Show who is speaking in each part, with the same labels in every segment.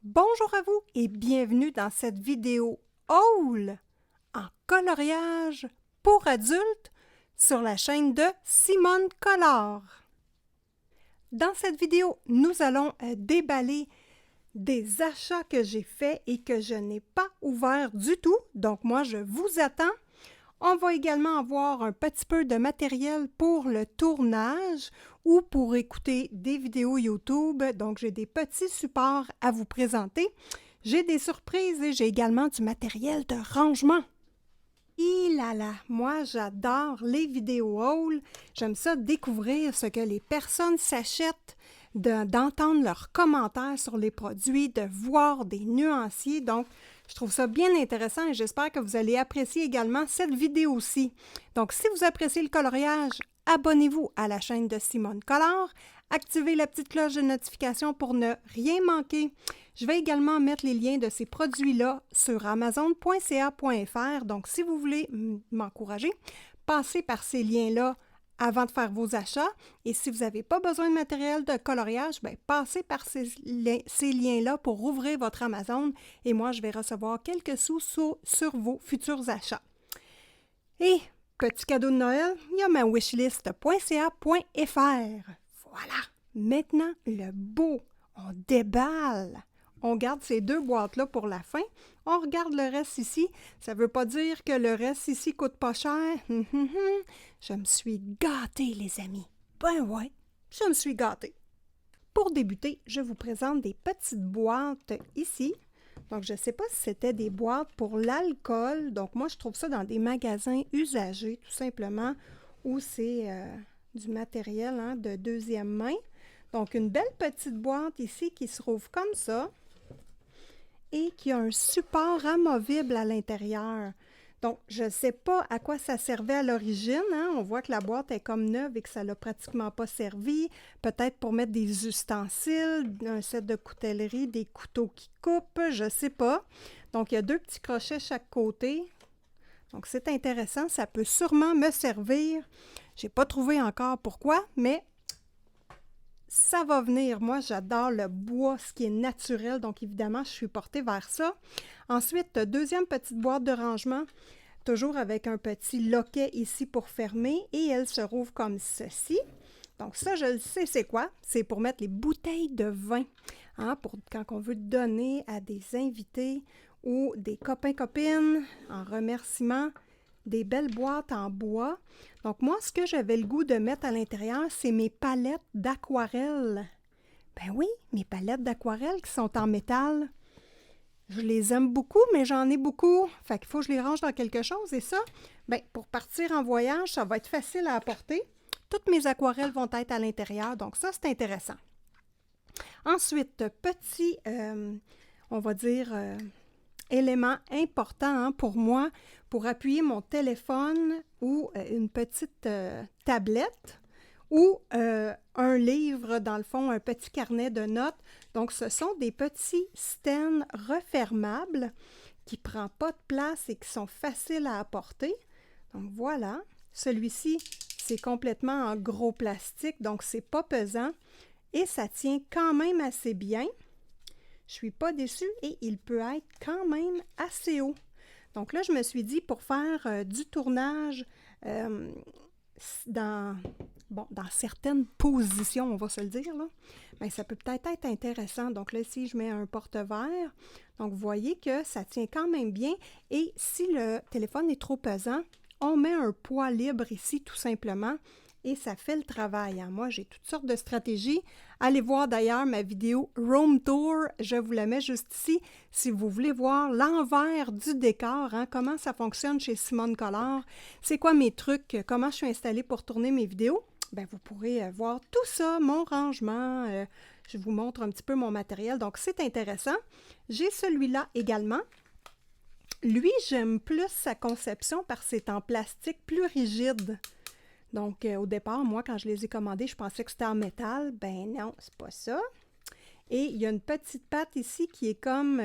Speaker 1: Bonjour à vous et bienvenue dans cette vidéo haul en coloriage pour adultes sur la chaîne de Simone Collard. Dans cette vidéo, nous allons déballer des achats que j'ai faits et que je n'ai pas ouverts du tout. Donc moi, je vous attends. On va également avoir un petit peu de matériel pour le tournage ou pour écouter des vidéos YouTube. Donc, j'ai des petits supports à vous présenter. J'ai des surprises et j'ai également du matériel de rangement. Moi j'adore les vidéos haul. J'aime ça découvrir ce que les personnes s'achètent, d'entendre leurs commentaires sur les produits, de voir des nuanciers. Donc, je trouve ça bien intéressant et j'espère que vous allez apprécier également cette vidéo-ci. Donc, si vous appréciez le coloriage, abonnez-vous à la chaîne de Simone Collard, activez la petite cloche de notification pour ne rien manquer. Je vais également mettre les liens de ces produits-là sur amazon.ca.fr. Donc, si vous voulez m'encourager, passez par ces liens-là avant de faire vos achats. Et si vous n'avez pas besoin de matériel de coloriage, bien, passez par ces liens-là pour ouvrir votre Amazon. Et moi, je vais recevoir quelques sous sur vos futurs achats. Et petit cadeau de Noël, il y a ma wishlist.ca.fr. Voilà! Maintenant, le beau, on déballe. On garde ces deux boîtes-là pour la fin. On regarde le reste ici. Ça ne veut pas dire que le reste ici ne coûte pas cher. Je me suis gâtée, les amis. Ben ouais, je me suis gâtée. Pour débuter, je vous présente des petites boîtes ici. Donc, je ne sais pas si c'était des boîtes pour l'alcool. Donc, moi, je trouve ça dans des magasins usagés, tout simplement, où c'est du matériel de deuxième main. Donc, une belle petite boîte ici qui se trouve comme ça et qui a un support amovible à l'intérieur. Donc, je ne sais pas à quoi ça servait à l'origine. On voit que la boîte est comme neuve et que ça ne l'a pratiquement pas servi. Peut-être pour mettre des ustensiles, un set de coutellerie, des couteaux qui coupent, je ne sais pas. Donc, il y a deux petits crochets chaque côté. Donc, c'est intéressant. Ça peut sûrement me servir. Je n'ai pas trouvé encore pourquoi, mais ça va venir. Moi, j'adore le bois, ce qui est naturel. Donc, évidemment, je suis portée vers ça. Ensuite, deuxième petite boîte de rangement, toujours avec un petit loquet ici pour fermer. Et elle se rouvre comme ceci. Donc, ça, je le sais, c'est quoi? C'est pour mettre les bouteilles de vin. Pour quand on veut donner à des invités ou des copains-copines en remerciement. Des belles boîtes en bois. Donc, moi, ce que j'avais le goût de mettre à l'intérieur, c'est mes palettes d'aquarelle. Ben oui, mes palettes d'aquarelle qui sont en métal. Je les aime beaucoup, mais j'en ai beaucoup. Fait qu'il faut que je les range dans quelque chose. Et ça, ben, pour partir en voyage, ça va être facile à apporter. Toutes mes aquarelles vont être à l'intérieur. Donc, ça, c'est intéressant. Ensuite, petit, on va dire... élément important pour moi, pour appuyer mon téléphone ou une petite tablette ou un livre, dans le fond, un petit carnet de notes. Donc, ce sont des petits stands refermables qui ne prennent pas de place et qui sont faciles à apporter. Donc, voilà. Celui-ci, c'est complètement en gros plastique, donc c'est pas pesant et ça tient quand même assez bien. Je ne suis pas déçue et il peut être quand même assez haut. Donc là, je me suis dit, pour faire du tournage dans certaines positions, on va se le dire, là, bien, ça peut peut-être être intéressant. Donc là, ici, je mets un porte-verre. Donc, vous voyez que ça tient quand même bien. Et si le téléphone est trop pesant, on met un poids libre ici, tout simplement. Et ça fait le travail. Moi, j'ai toutes sortes de stratégies. Allez voir d'ailleurs ma vidéo Room Tour. Je vous la mets juste ici. Si vous voulez voir l'envers du décor, comment ça fonctionne chez Simone Collard, c'est quoi mes trucs, comment je suis installée pour tourner mes vidéos, bien, vous pourrez voir tout ça, mon rangement. Je vous montre un petit peu mon matériel. Donc, c'est intéressant. J'ai celui-là également. Lui, j'aime plus sa conception parce que c'est en plastique plus rigide. Donc, au départ, moi, quand je les ai commandés, je pensais que c'était en métal. Ben non, c'est pas ça. Et il y a une petite patte ici qui est comme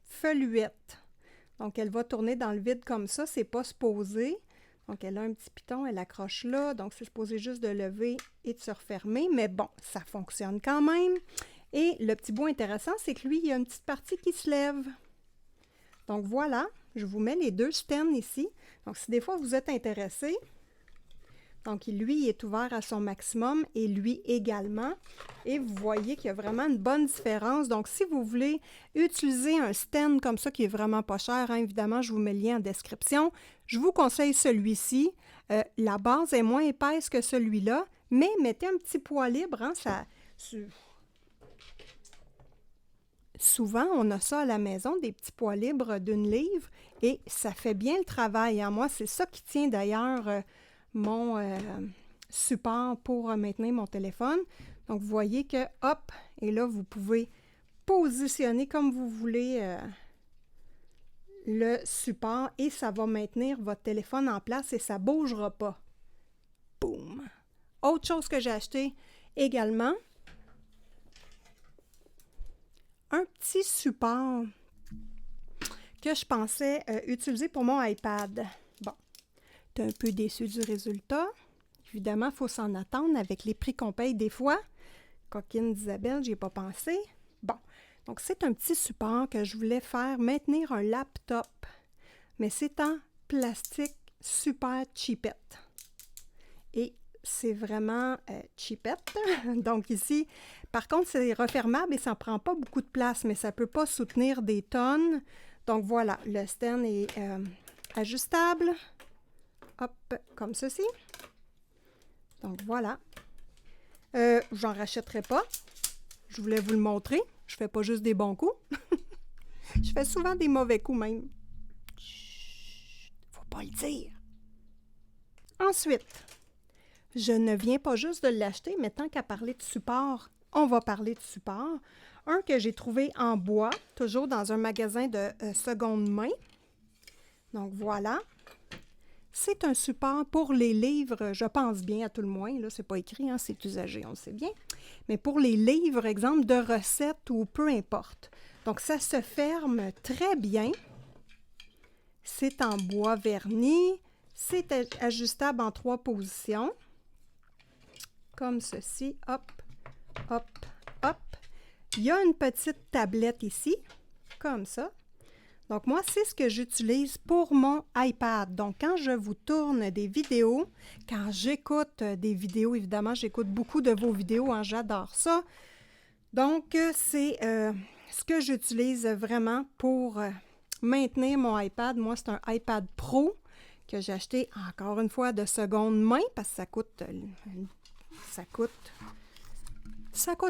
Speaker 1: feuilluette. Donc, elle va tourner dans le vide comme ça. C'est pas supposé. Donc, elle a un petit piton, elle accroche là. Donc, c'est supposé juste de lever et de se refermer. Mais bon, ça fonctionne quand même. Et le petit bout intéressant, c'est que lui, il y a une petite partie qui se lève. Donc voilà, je vous mets les deux stands ici. Donc si des fois vous êtes intéressé, donc lui, il est ouvert à son maximum et lui également. Et vous voyez qu'il y a vraiment une bonne différence. Donc si vous voulez utiliser un stand comme ça qui est vraiment pas cher, hein, évidemment, je vous mets le lien en description. Je vous conseille celui-ci. La base est moins épaisse que celui-là, mais mettez un petit poids libre, hein, souvent, on a ça à la maison, des petits poids libres d'une livre, et ça fait bien le travail. Hein. Moi, c'est ça qui tient d'ailleurs mon support pour maintenir mon téléphone. Donc, vous voyez que, hop, et là, vous pouvez positionner comme vous voulez le support et ça va maintenir votre téléphone en place et ça ne bougera pas. Boum! Autre chose que j'ai acheté également, un petit support que je pensais utiliser pour mon iPad. Bon, tu es un peu déçu du résultat. Évidemment, il faut s'en attendre avec les prix qu'on paye des fois. Coquine d'Isabelle, j'y ai pas pensé. Bon, donc c'est un petit support que je voulais faire maintenir un laptop. Mais c'est en plastique super cheapette. Et c'est vraiment cheapette. Donc ici, par contre, c'est refermable et ça ne prend pas beaucoup de place, mais ça ne peut pas soutenir des tonnes. Donc voilà, le stand est ajustable. Hop, comme ceci. Donc voilà. J'en rachèterai pas. Je voulais vous le montrer. Je fais pas juste des bons coups. Je fais souvent des mauvais coups même. Chut, faut pas le dire. Ensuite, je ne viens pas juste de l'acheter, mais tant qu'à parler de support, on va parler de support. Un que j'ai trouvé en bois, toujours dans un magasin de seconde main. Donc voilà. C'est un support pour les livres, je pense bien à tout le moins, là, c'est pas écrit, hein, c'est usagé, on le sait bien. Mais pour les livres, exemple, de recettes ou peu importe. Donc ça se ferme très bien. C'est en bois verni. C'est ajustable en 3 positions. Comme ceci, hop, hop, hop. Il y a une petite tablette ici, comme ça. Donc, moi, c'est ce que j'utilise pour mon iPad. Donc, quand je vous tourne des vidéos, quand j'écoute des vidéos, évidemment, j'écoute beaucoup de vos vidéos, hein, j'adore ça. Donc, c'est ce que j'utilise vraiment pour maintenir mon iPad. Moi, c'est un iPad Pro que j'ai acheté, encore une fois, de seconde main, parce que ça coûte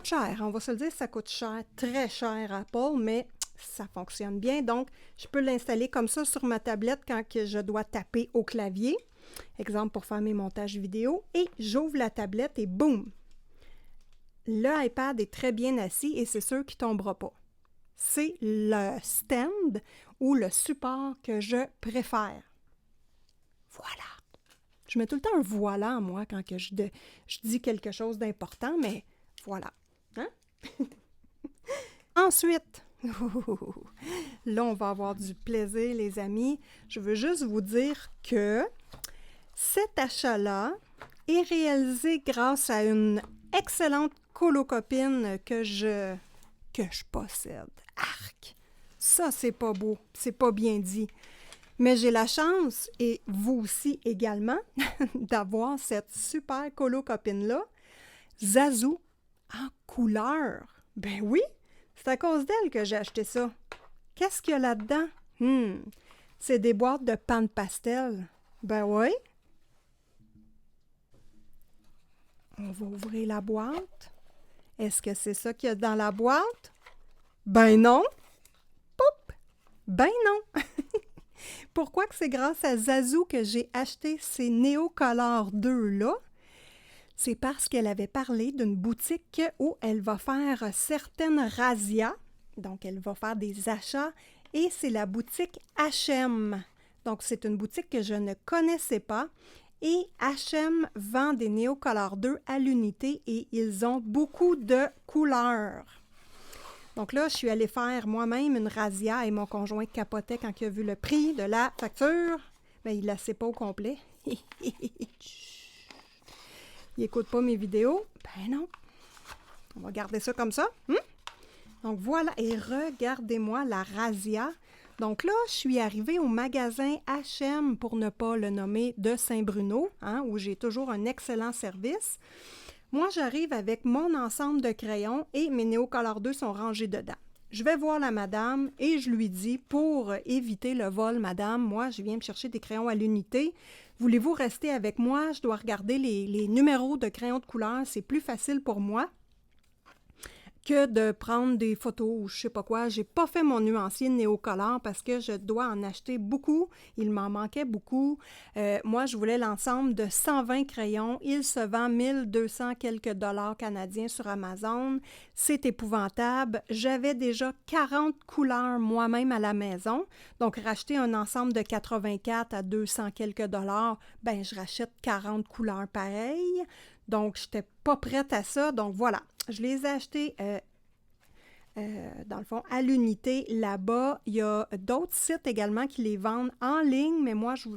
Speaker 1: cher. On va se le dire, ça coûte cher, très cher Apple, mais ça fonctionne bien. Donc, je peux l'installer comme ça sur ma tablette quand je dois taper au clavier. Exemple pour faire mes montages vidéo. Et j'ouvre la tablette et boum! Le iPad est très bien assis et c'est sûr qu'il ne tombera pas. C'est le stand ou le support que je préfère. Voilà! Je mets tout le temps un voilà, moi, quand je dis quelque chose d'important, mais voilà. Hein? Ensuite, là, on va avoir du plaisir, les amis. Je veux juste vous dire que cet achat-là est réalisé grâce à une excellente colocopine que je possède. Arc! Ça, c'est pas beau, c'est pas bien dit. Mais j'ai la chance, et vous aussi également, d'avoir cette super colocopine-là, Zazou, en couleur. Ben oui! C'est à cause d'elle que j'ai acheté ça. Qu'est-ce qu'il y a là-dedans? C'est des boîtes de pâte pastel. Ben oui. On va ouvrir la boîte. Est-ce que c'est ça qu'il y a dans la boîte? Ben non. Poup! Ben non. Pourquoi que c'est grâce à Zazou que j'ai acheté ces Neocolor 2-là? C'est parce qu'elle avait parlé d'une boutique où elle va faire certaines razzias. Donc, elle va faire des achats. Et c'est la boutique H&M. Donc, c'est une boutique que je ne connaissais pas. Et H&M vend des Neocolor 2 à l'unité et ils ont beaucoup de couleurs. Donc là, je suis allée faire moi-même une razzia et mon conjoint capotait quand il a vu le prix de la facture. Mais il ne la sait pas au complet. Il n'écoute pas mes vidéos. Ben non. On va garder ça comme ça. Donc voilà, et regardez-moi la razzia. Donc là, je suis arrivée au magasin H&M, pour ne pas le nommer, de Saint-Bruno, hein, où j'ai toujours un excellent service. Moi, j'arrive avec mon ensemble de crayons et mes Neocolor 2 sont rangés dedans. Je vais voir la madame et je lui dis, pour éviter le vol, madame, moi, je viens me chercher des crayons à l'unité. Voulez-vous rester avec moi? Je dois regarder les numéros de crayons de couleur. C'est plus facile pour moi que de prendre des photos ou je sais pas quoi. J'ai pas fait mon nuancier Néocolor parce que je dois en acheter beaucoup. Il m'en manquait beaucoup. Moi, je voulais l'ensemble de 120 crayons. Il se vend 1200 quelques dollars canadiens sur Amazon. C'est épouvantable. J'avais déjà 40 couleurs moi-même à la maison. Donc, racheter un ensemble de 84 à 200 quelques dollars, ben je rachète 40 couleurs pareilles. Donc, je n'étais pas prête à ça. Donc, voilà. Je les ai achetés, dans le fond, à l'unité. Là-bas, il y a d'autres sites également qui les vendent en ligne, mais moi, je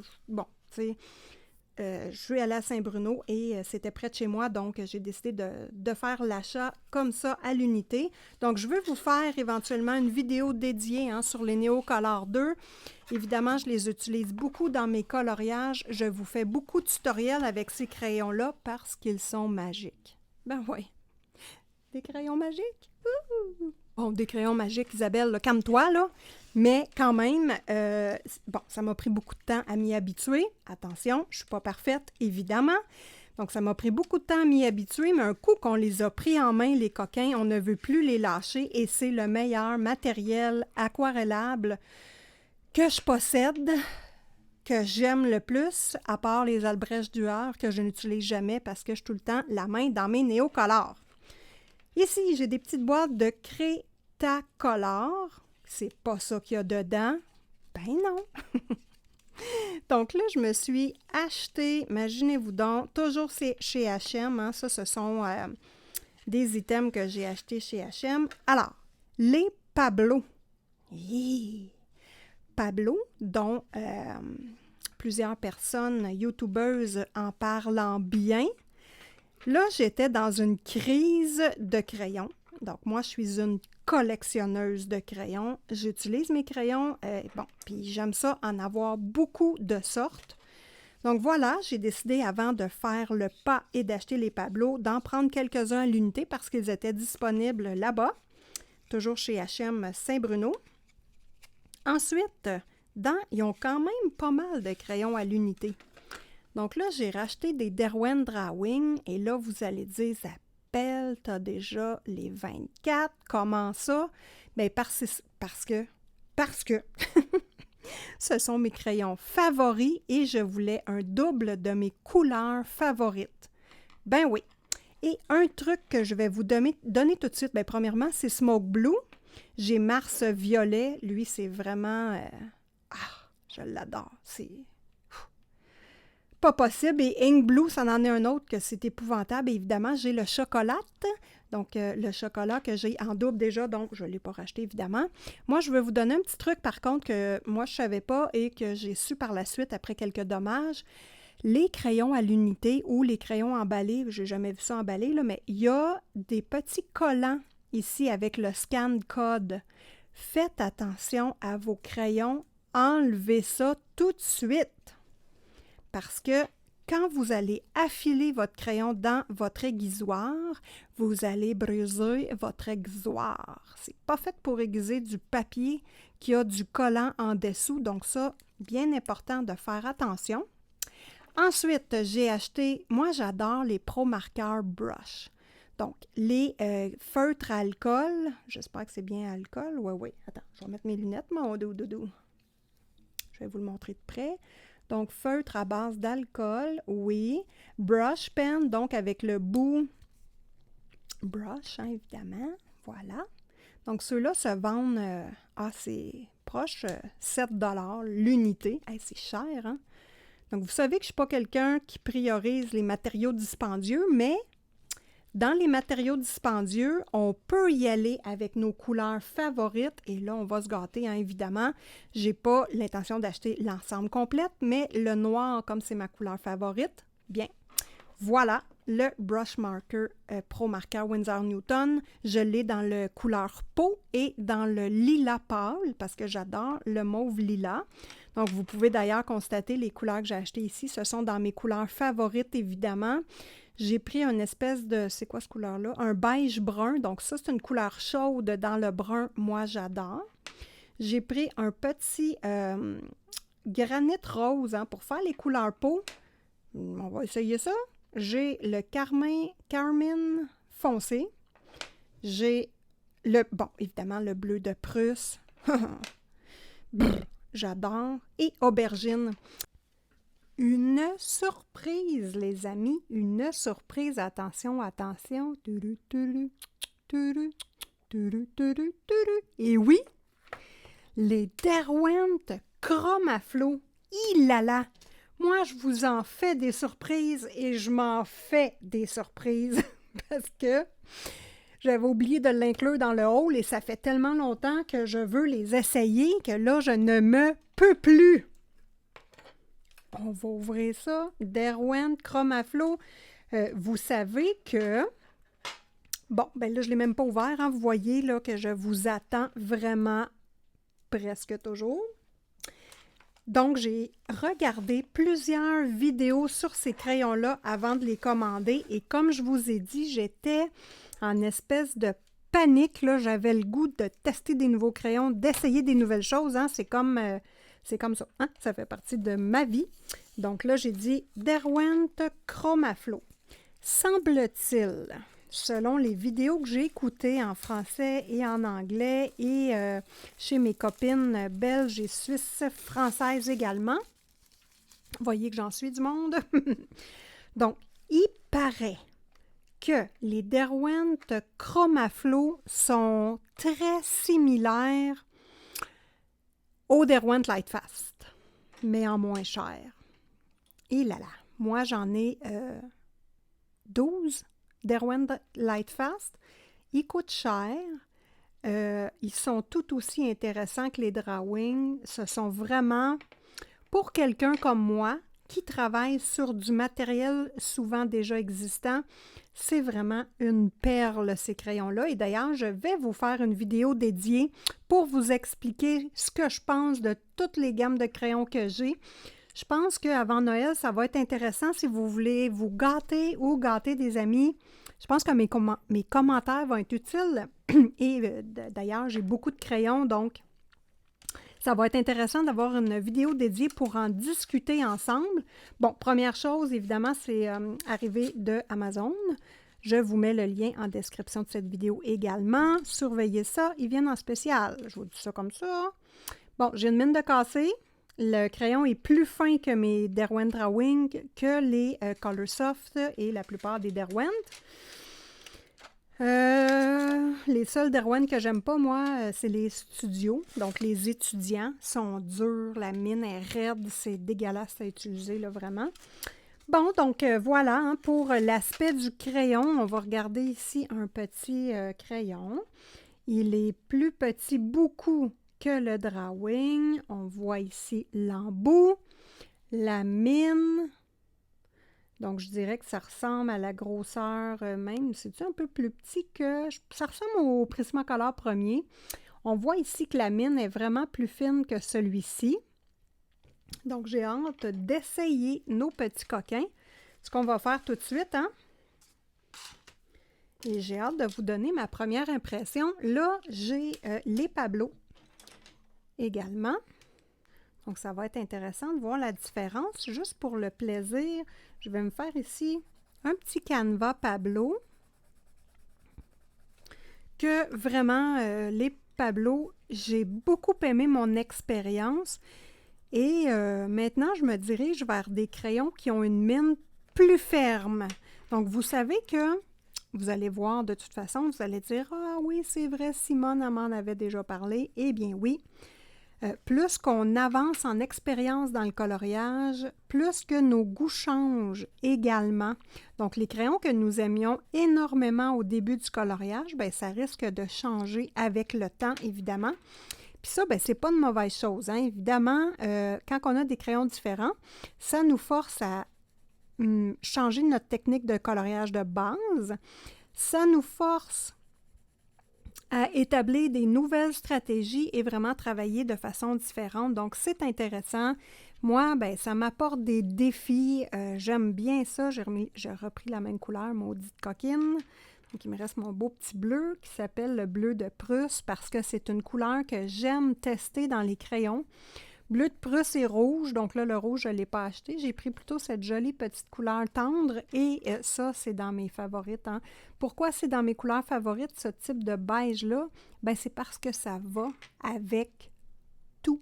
Speaker 1: suis allée à Saint-Bruno et c'était près de chez moi, donc j'ai décidé de faire l'achat comme ça à l'unité. Donc, je veux vous faire éventuellement une vidéo dédiée sur les Neocolor 2. Évidemment, je les utilise beaucoup dans mes coloriages. Je vous fais beaucoup de tutoriels avec ces crayons-là parce qu'ils sont magiques. Ben oui. Des crayons magiques? Ouh! Bon, des crayons magiques, Isabelle, là, calme-toi, là. Mais quand même, bon, ça m'a pris beaucoup de temps à m'y habituer. Attention, je ne suis pas parfaite, évidemment. Donc, ça m'a pris beaucoup de temps à m'y habituer, mais un coup qu'on les a pris en main, les coquins, on ne veut plus les lâcher et c'est le meilleur matériel aquarellable que je possède, que j'aime le plus, à part les Albrecht Dürer que je n'utilise jamais parce que je suis tout le temps la main dans mes Néocolor. Ici, j'ai des petites boîtes de Cretacolor. C'est pas ça qu'il y a dedans. Ben non! Donc là, je me suis acheté, imaginez-vous donc, toujours chez H&M, hein, ça, ce sont des items que j'ai achetés chez H&M. Alors, les Pablo. Yeah. Pablo, dont plusieurs personnes, youtubeuses, en parlant bien. Là, j'étais dans une crise de crayons. Donc, moi, je suis une collectionneuse de crayons. J'utilise mes crayons, puis j'aime ça en avoir beaucoup de sortes. Donc, voilà, j'ai décidé, avant de faire le pas et d'acheter les Pablo, d'en prendre quelques-uns à l'unité parce qu'ils étaient disponibles là-bas, toujours chez H&M Saint-Bruno. Ensuite, ils ont quand même pas mal de crayons à l'unité. Donc là, j'ai racheté des Derwent Drawing et là, vous allez dire, Isabelle, tu as déjà les 24. Comment ça? Bien, parce que ce sont mes crayons favoris et je voulais un double de mes couleurs favorites. Ben oui. Et un truc que je vais vous donner tout de suite, bien, premièrement, c'est Smoke Blue. J'ai Mars Violet. Lui, c'est vraiment... je l'adore. C'est... pas possible. Et Ink Blue, ça en est un autre que c'est épouvantable. Et évidemment, j'ai le chocolat. Donc, le chocolat que j'ai en double déjà, donc je ne l'ai pas racheté, évidemment. Moi, je vais vous donner un petit truc, par contre, que moi, je ne savais pas et que j'ai su par la suite, après quelques dommages. Les crayons à l'unité ou les crayons emballés, je n'ai jamais vu ça emballé, là, mais il y a des petits collants ici avec le scan code. Faites attention à vos crayons. Enlevez ça tout de suite. Parce que quand vous allez affiler votre crayon dans votre aiguisoir, vous allez briser votre aiguisoir. C'est pas fait pour aiguiser du papier qui a du collant en dessous. Donc ça, bien important de faire attention. Ensuite, j'ai acheté, moi j'adore les Pro Marker Brush. Donc, les feutres à alcool, j'espère que c'est bien alcool. Oui. Attends, je vais mettre mes lunettes, mon doudou. Je vais vous le montrer de près. Donc, feutre à base d'alcool, oui. Brush pen, donc avec le bout brush, hein, évidemment. Voilà. Donc, ceux-là se vendent, c'est proche, 7 $ l'unité. Hey, c'est cher, hein? Donc, vous savez que je ne suis pas quelqu'un qui priorise les matériaux dispendieux, mais dans les matériaux dispendieux, on peut y aller avec nos couleurs favorites. Et là, on va se gâter, hein, évidemment. Je n'ai pas l'intention d'acheter l'ensemble complet, mais le noir, comme c'est ma couleur favorite, bien, voilà, le Brush Marker Pro Marker Winsor Newton. Je l'ai dans le couleur peau et dans le lilas pâle parce que j'adore le mauve lilas. Donc, vous pouvez d'ailleurs constater les couleurs que j'ai achetées ici. Ce sont dans mes couleurs favorites, évidemment. J'ai pris une espèce de, c'est quoi cette couleur-là? Un beige brun. Donc, ça, c'est une couleur chaude dans le brun. Moi, j'adore. J'ai pris un petit granit rose pour faire les couleurs peau. On va essayer ça. J'ai le carmine foncé. J'ai évidemment, le bleu de Prusse. J'adore. Et aubergine. Une surprise, les amis. Une surprise. Attention, attention. Et oui, les Derwent Chrome à flot. Il a là. Moi, je vous en fais des surprises et je m'en fais des surprises parce que j'avais oublié de l'inclure dans le haul et ça fait tellement longtemps que je veux les essayer que là, je ne me peux plus. On va ouvrir ça. Derwent Chrome à flot. Vous savez que... Bon, ben là, je ne l'ai même pas ouvert. Vous voyez là que je vous attends vraiment presque toujours. Donc, j'ai regardé plusieurs vidéos sur ces crayons-là avant de les commander. Et comme je vous ai dit, j'étais en espèce de panique. J'avais le goût de tester des nouveaux crayons, d'essayer des nouvelles choses. C'est comme ça. Ça fait partie de ma vie. Donc là, j'ai dit Derwent Chrome à flot. Semble-t-il, selon les vidéos que j'ai écoutées en français et en anglais et chez mes copines belges et suisses, françaises également. Vous voyez que j'en suis du monde. Donc, il paraît que les Derwent Chrome à flot sont très similaires aux Derwent Lightfast, mais en moins cher. Et là, moi j'en ai 12 Derwent Lightfast. Ils coûtent cher. Ils sont tout aussi intéressants que les Drawing. Ce sont vraiment, pour quelqu'un comme moi, qui travaille sur du matériel souvent déjà existant, c'est vraiment une perle, ces crayons-là. Et d'ailleurs, je vais vous faire une vidéo dédiée pour vous expliquer ce que je pense de toutes les gammes de crayons que j'ai. Je pense qu'avant Noël, ça va être intéressant si vous voulez vous gâter ou gâter des amis. Je pense que mes commentaires vont être utiles. Et d'ailleurs, j'ai beaucoup de crayons, donc ça va être intéressant d'avoir une vidéo dédiée pour en discuter ensemble. Bon, première chose, évidemment, c'est arrivé de Amazon. Je vous mets le lien en description de cette vidéo également. Surveillez ça, ils viennent en spécial. Je vous dis ça comme ça. Bon, j'ai une mine de cassé. Le crayon est plus fin que mes Derwent Drawing, que les Coloursoft et la plupart des Derwent. Les seuls Derwent que j'aime pas, moi, c'est les studios. Donc, les étudiants sont durs, la mine est raide, c'est dégueulasse à utiliser, là, vraiment. Bon, donc voilà, pour l'aspect du crayon, on va regarder ici un petit crayon. Il est plus petit beaucoup que le Drawing. On voit ici l'embout, la mine. Donc, je dirais que ça ressemble à la grosseur même. C'est un peu plus petit que... Ça ressemble au Prismacolor premier. On voit ici que la mine est vraiment plus fine que celui-ci. Donc, j'ai hâte d'essayer nos petits coquins. Ce qu'on va faire tout de suite, Et j'ai hâte de vous donner ma première impression. Là, j'ai les Pablo également. Donc, ça va être intéressant de voir la différence. Juste pour le plaisir, je vais me faire ici un petit canevas Pablo. Que vraiment, les Pablo, j'ai beaucoup aimé mon expérience. Et maintenant, je me dirige vers des crayons qui ont une mine plus ferme. Donc, vous savez que vous allez voir de toute façon, vous allez dire « Ah oui, c'est vrai, Simone elle m'en avait déjà parlé. » Eh bien oui. Plus qu'on avance en expérience dans le coloriage, plus que nos goûts changent également. Donc, les crayons que nous aimions énormément au début du coloriage, bien, ça risque de changer avec le temps, évidemment. Puis ça, bien, c'est pas une mauvaise chose, Évidemment, quand on a des crayons différents, ça nous force à changer notre technique de coloriage de base. Ça nous force à établir des nouvelles stratégies et vraiment travailler de façon différente. Donc, c'est intéressant. Moi, ben, ça m'apporte des défis. J'aime bien ça. J'ai repris la même couleur, maudite coquine. Donc, il me reste mon beau petit bleu qui s'appelle le bleu de Prusse parce que c'est une couleur que j'aime tester dans les crayons. Bleu de Prusse et rouge. Donc là, le rouge, je ne l'ai pas acheté. J'ai pris plutôt cette jolie petite couleur tendre et ça, c'est dans mes favorites. Hein. Pourquoi c'est dans mes couleurs favorites, ce type de beige-là? Ben, c'est parce que ça va avec tout.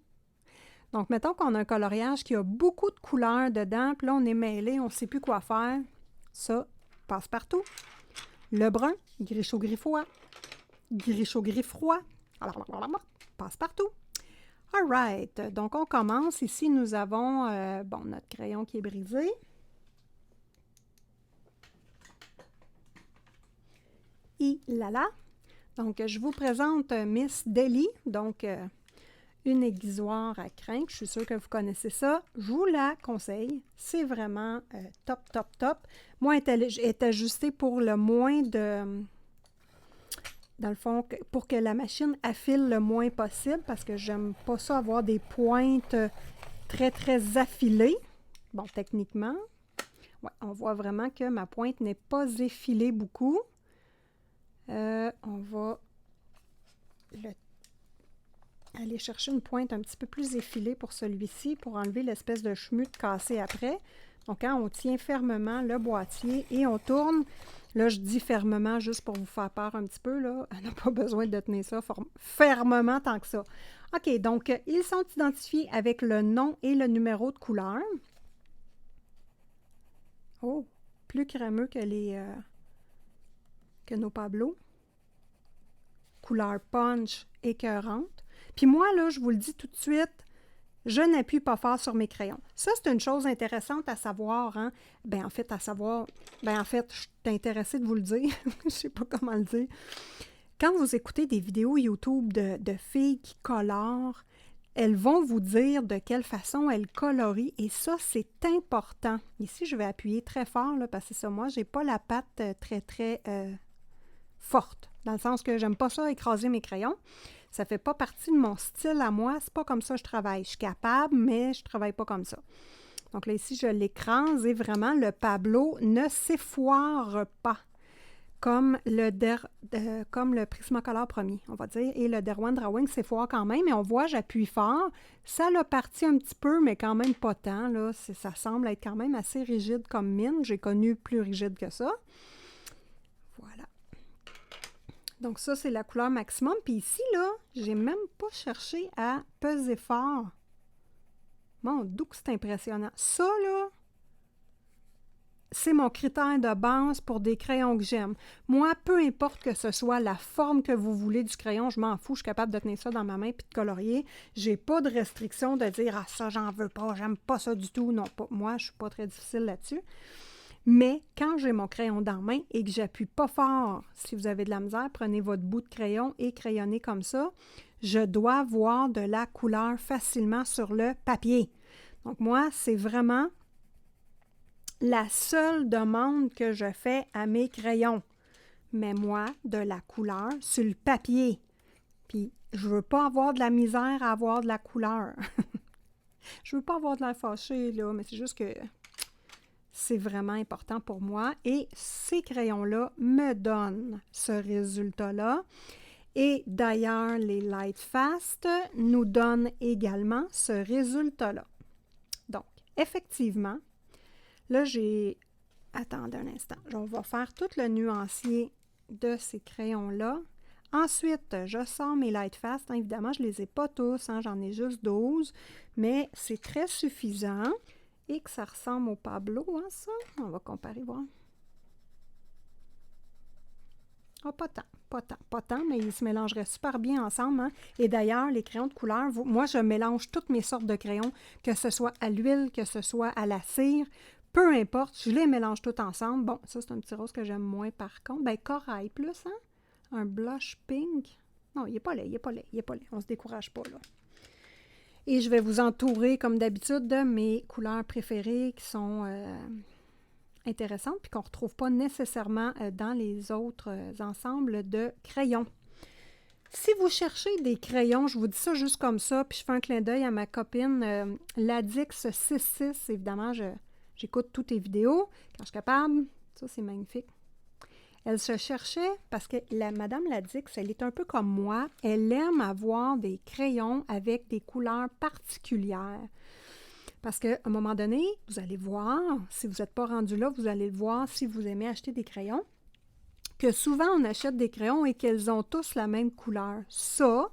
Speaker 1: Donc, mettons qu'on a un coloriage qui a beaucoup de couleurs dedans, puis là, on est mêlé, on ne sait plus quoi faire. Ça passe partout. Le brun, gris chaud, gris froid. Gris chaud, gris froid. Passe partout. All right. Donc, on commence. Ici, nous avons notre crayon qui est brisé. Et là là. Donc, je vous présente Miss Deli. Donc, une aiguisoire à crin. Je suis sûre que vous connaissez ça. Je vous la conseille. C'est vraiment top, top, top. Moi, elle est ajustée pour le moins de... Dans le fond, pour que la machine affile le moins possible, parce que j'aime pas ça avoir des pointes très, très affilées. Bon, techniquement, ouais, on voit vraiment que ma pointe n'est pas effilée beaucoup. On va aller chercher une pointe un petit peu plus effilée pour celui-ci, pour enlever l'espèce de chemute cassé après. Donc, quand on tient fermement le boîtier et on tourne, là, je dis fermement juste pour vous faire peur un petit peu, là. On n'a pas besoin de tenir ça fermement tant que ça. OK, donc, ils sont identifiés avec le nom et le numéro de couleur. Oh, plus crémeux que que nos Pablo. Couleur punch écœurante. Puis moi, là, je vous le dis tout de suite, je n'appuie pas fort sur mes crayons. Ça, c'est une chose intéressante à savoir, hein? En fait, je suis intéressée de vous le dire. Je ne sais pas comment le dire. Quand vous écoutez des vidéos YouTube de filles qui colorent, elles vont vous dire de quelle façon elles colorient et ça, c'est important. Ici, je vais appuyer très fort, là, parce que c'est ça, moi, je n'ai pas la patte très, très forte, dans le sens que j'aime pas ça écraser mes crayons. Ça fait pas partie de mon style à moi. C'est pas comme ça que je travaille. Je suis capable, mais je travaille pas comme ça. Donc là, ici, je l'écrase et vraiment, le Pablo ne s'effoire pas comme le Prismacolor premier, on va dire. Et le Derwent Drawing s'effoire quand même. Et on voit, j'appuie fort. Ça l'a parti un petit peu, mais quand même pas tant. Là. Ça semble être quand même assez rigide comme mine. J'ai connu plus rigide que ça. Voilà. Donc ça, c'est la couleur maximum. Puis ici, là, j'ai même pas cherché à peser fort. Mon Dieu, que c'est impressionnant. Ça, là, c'est mon critère de base pour des crayons que j'aime. Moi, peu importe que ce soit la forme que vous voulez du crayon, je m'en fous, je suis capable de tenir ça dans ma main puis de colorier. J'ai pas de restriction de dire « Ah, ça, j'en veux pas, j'aime pas ça du tout. » Non, pas moi, je suis pas très difficile là-dessus. Mais quand j'ai mon crayon dans la main et que j'appuie pas fort, si vous avez de la misère, prenez votre bout de crayon et crayonnez comme ça. Je dois voir de la couleur facilement sur le papier. Donc moi, c'est vraiment la seule demande que je fais à mes crayons. Mets-moi de la couleur sur le papier. Puis, je veux pas avoir de la misère à avoir de la couleur. Je veux pas avoir de l'air fâché, là, mais c'est juste que c'est vraiment important pour moi. Et ces crayons-là me donnent ce résultat-là. Et d'ailleurs, les Light Fast nous donnent également ce résultat-là. Donc, effectivement, là, attendez un instant. On va faire tout le nuancier de ces crayons-là. Ensuite, je sors mes Light Fast. Hein, évidemment, je ne les ai pas tous. Hein, j'en ai juste 12. Mais c'est très suffisant. Et que ça ressemble au Pablo, hein, ça. On va comparer, voir. Oh, pas tant, mais ils se mélangeraient super bien ensemble. Hein? Et d'ailleurs, les crayons de couleur, moi, je mélange toutes mes sortes de crayons, que ce soit à l'huile, que ce soit à la cire. Peu importe, je les mélange toutes ensemble. Bon, ça, c'est un petit rose que j'aime moins par contre. Ben, corail plus, hein? Un blush pink. Non, il n'est pas laid. On ne se décourage pas, là. Et je vais vous entourer, comme d'habitude, de mes couleurs préférées qui sont intéressantes puis qu'on ne retrouve pas nécessairement dans les autres ensembles de crayons. Si vous cherchez des crayons, je vous dis ça juste comme ça, puis je fais un clin d'œil à ma copine Ladix 66. Évidemment, j'écoute toutes tes vidéos quand je suis capable. Ça, c'est magnifique. Elle se cherchait parce que Madame Ladix, elle est un peu comme moi. Elle aime avoir des crayons avec des couleurs particulières. Parce qu'à un moment donné, vous allez voir, si vous n'êtes pas rendu là, vous allez le voir si vous aimez acheter des crayons, que souvent on achète des crayons et qu'elles ont tous la même couleur. Ça,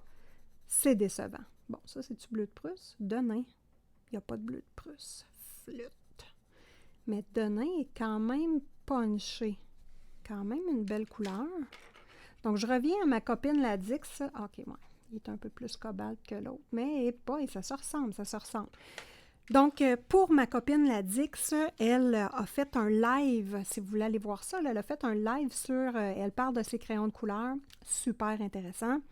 Speaker 1: c'est décevant. Bon, ça, c'est-tu bleu de Prusse? Denain. Il n'y a pas de bleu de Prusse. Flûte. Mais Denain est quand même punché. Quand même une belle couleur. Donc, je reviens à ma copine Ladix. OK, ouais, il est un peu plus cobalt que l'autre. Mais ça se ressemble, ça se ressemble. Donc, pour ma copine Ladix, elle a fait un live, si vous voulez aller voir ça, là, elle a fait un live sur, elle parle de ses crayons de couleur, super intéressant.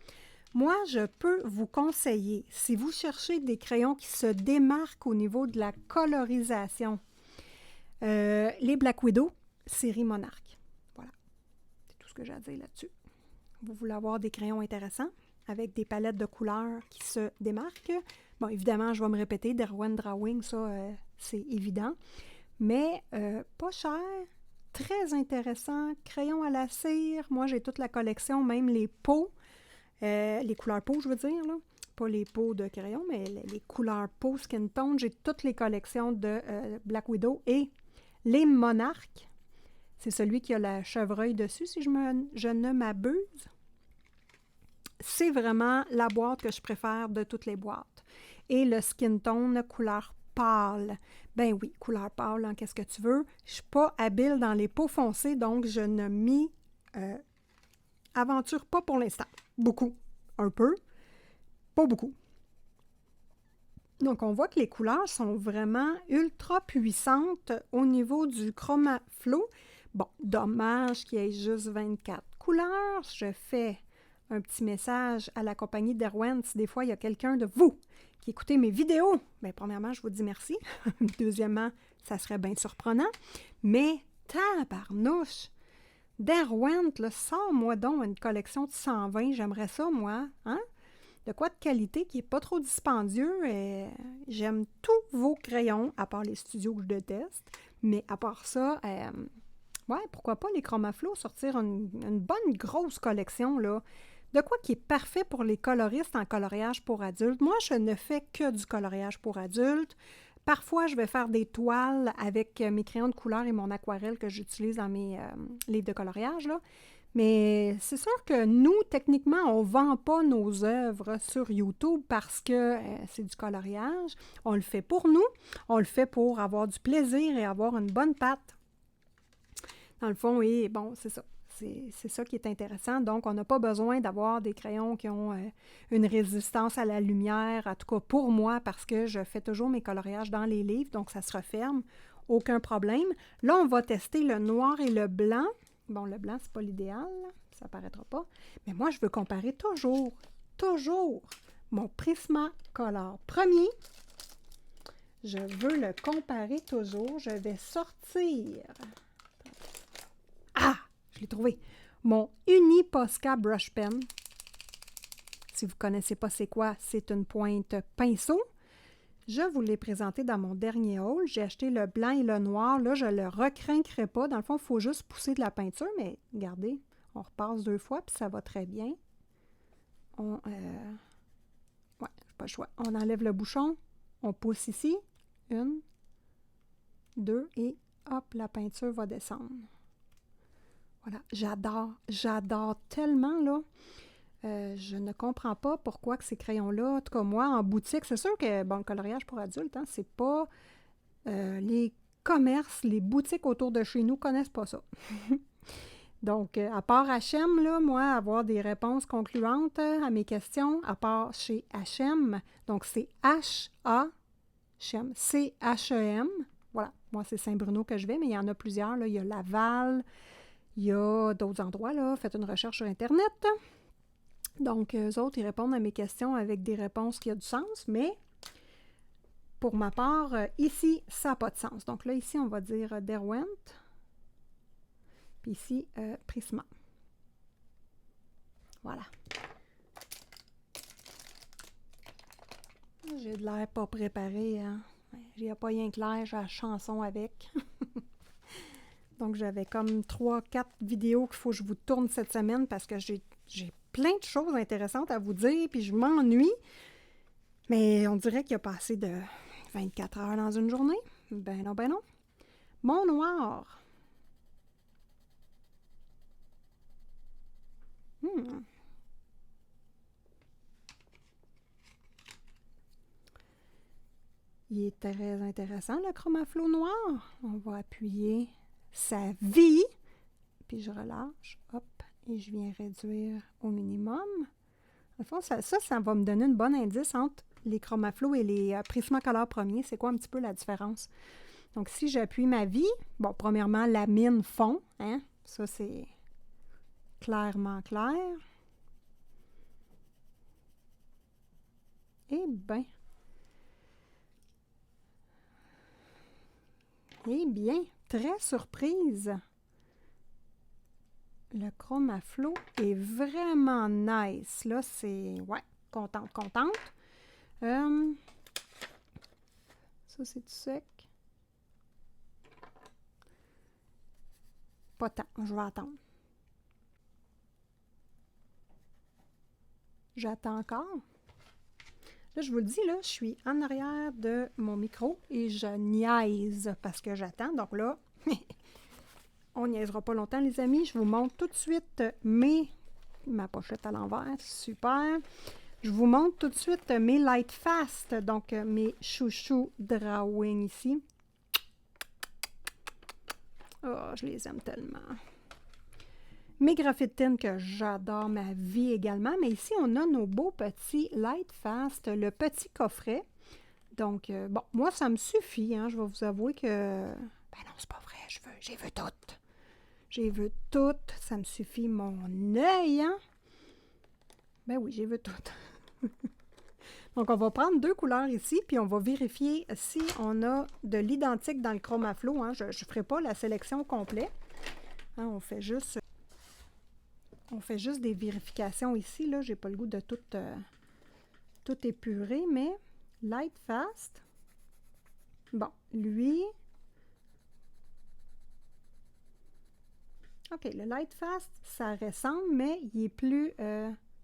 Speaker 1: Moi, je peux vous conseiller, si vous cherchez des crayons qui se démarquent au niveau de la colorisation, les Black Widow, série Monarch. Voilà, c'est tout ce que j'ai à dire là-dessus. Vous voulez avoir des crayons intéressants avec des palettes de couleurs qui se démarquent. Bon, évidemment, je vais me répéter, Derwent Drawing, ça, c'est évident. Mais pas cher, très intéressant. Crayon à la cire, moi, j'ai toute la collection, même les pots, les couleurs peau, je veux dire, là. Pas les pots de crayon, mais les couleurs peau, skin tone. J'ai toutes les collections de Black Widow et les Monarch. C'est celui qui a la chevreuil dessus, si je ne m'abuse. C'est vraiment la boîte que je préfère de toutes les boîtes. Et le skin tone couleur pâle. Ben oui, couleur pâle, hein, qu'est-ce que tu veux? Je ne suis pas habile dans les peaux foncées, donc je ne m'y aventure pas pour l'instant. Beaucoup. Un peu. Pas beaucoup. Donc, on voit que les couleurs sont vraiment ultra puissantes au niveau du ChromaFlow. Bon, dommage qu'il y ait juste 24 couleurs. Je fais un petit message à la compagnie Derwent. Si des fois, il y a quelqu'un de vous qui écoutez mes vidéos, bien, premièrement, je vous dis merci. Deuxièmement, ça serait bien surprenant. Mais, tabarnouche! Derwent, là, sors-moi donc une collection de 120. J'aimerais ça, moi. Hein? De quoi de qualité qui n'est pas trop dispendieux. Et j'aime tous vos crayons, à part les studios que je déteste. Mais à part ça, ouais, pourquoi pas les ChromaFlow, sortir une bonne grosse collection, là. De quoi qui est parfait pour les coloristes en coloriage pour adultes. Moi, je ne fais que du coloriage pour adultes. Parfois, je vais faire des toiles avec mes crayons de couleur et mon aquarelle que j'utilise dans mes livres de coloriage, là. Mais c'est sûr que nous, techniquement, on ne vend pas nos œuvres sur YouTube parce que c'est du coloriage. On le fait pour nous. On le fait pour avoir du plaisir et avoir une bonne patte. Dans le fond, et bon, c'est ça. C'est ça qui est intéressant. Donc, on n'a pas besoin d'avoir des crayons qui ont une résistance à la lumière, en tout cas pour moi, parce que je fais toujours mes coloriages dans les livres, donc ça se referme, aucun problème. Là, on va tester le noir et le blanc. Bon, le blanc, c'est pas l'idéal, ça paraîtra pas. Mais moi, je veux comparer toujours mon Prismacolor premier. Je veux le comparer toujours. Je vais sortir... Ah! Je l'ai trouvé. Mon Uni-Posca Brush Pen. Si vous ne connaissez pas c'est quoi, c'est une pointe pinceau. Je vous l'ai présenté dans mon dernier haul. J'ai acheté le blanc et le noir. Là, je ne le recrinquerai pas. Dans le fond, il faut juste pousser de la peinture. Mais regardez, on repasse 2 fois, puis ça va très bien. Ouais, pas le choix. On enlève le bouchon. On pousse ici. 1, 2, et hop, la peinture va descendre. Voilà, j'adore tellement, là. Je ne comprends pas pourquoi que ces crayons-là, en tout cas moi, en boutique, c'est sûr que, bon, le coloriage pour adultes, hein, c'est pas... les commerces, les boutiques autour de chez nous connaissent pas ça. Donc, à part H&M, là, moi, avoir des réponses concluantes à mes questions, à part chez H&M, donc c'est H-A-C-H-E-M, C-H-E-M, voilà, moi, c'est Saint-Bruno que je vais, mais il y en a plusieurs, là, il y a Laval, il y a d'autres endroits, là, faites une recherche sur Internet. Donc, eux autres, ils répondent à mes questions avec des réponses qui ont du sens, mais pour ma part, ici, ça n'a pas de sens. Donc là, ici, on va dire Derwent. Puis ici, Prisma. Voilà. J'ai de l'air pas préparé, hein. Il n'y a pas rien que l'air, j'ai la chanson avec. Donc, j'avais comme 3-4 vidéos qu'il faut que je vous tourne cette semaine parce que j'ai plein de choses intéressantes à vous dire, puis je m'ennuie. Mais on dirait qu'il n'y a pas assez de 24 heures dans une journée. Ben non, ben non. Mon noir. Il est très intéressant, le chromaflo noir. On va appuyer sa vie, puis je relâche, hop, et je viens réduire au minimum. Au fond, ça va me donner une bonne indice entre les chromaflo et les Prismacolor premiers. C'est quoi un petit peu la différence? Donc, si j'appuie ma vie, bon, premièrement, la mine fond, hein? Ça, c'est clairement clair. Eh bien, très surprise. Le chromaflo est vraiment nice. Là, c'est... Ouais, contente. Ça, c'est du sec. Pas tant, je vais attendre. J'attends encore. Là, je vous le dis, là, je suis en arrière de mon micro et je niaise parce que j'attends. Donc là, on niaisera pas longtemps, les amis. Je vous montre tout de suite ma pochette à l'envers. Super. Je vous montre tout de suite mes Light Fast, donc mes chouchous drawing ici. Oh, je les aime tellement. Mes graphite tin que j'adore ma vie également. Mais ici, on a nos beaux petits Light Fast, le petit coffret. Donc, bon, moi, ça me suffit. Hein, je vais vous avouer que... Ben non, c'est pas vrai. J'ai vu toutes. J'ai vu toutes. Ça me suffit mon œil, hein? Ben oui, j'ai vu toutes. Donc, on va prendre 2 couleurs ici, puis on va vérifier si on a de l'identique dans le chromaflo. Hein. Je ne ferai pas la sélection complète. Hein, on fait juste des vérifications ici. Là, j'ai pas le goût de tout épurer, mais Light Fast. Bon, lui... OK, le Light Fast, ça ressemble, mais il est plus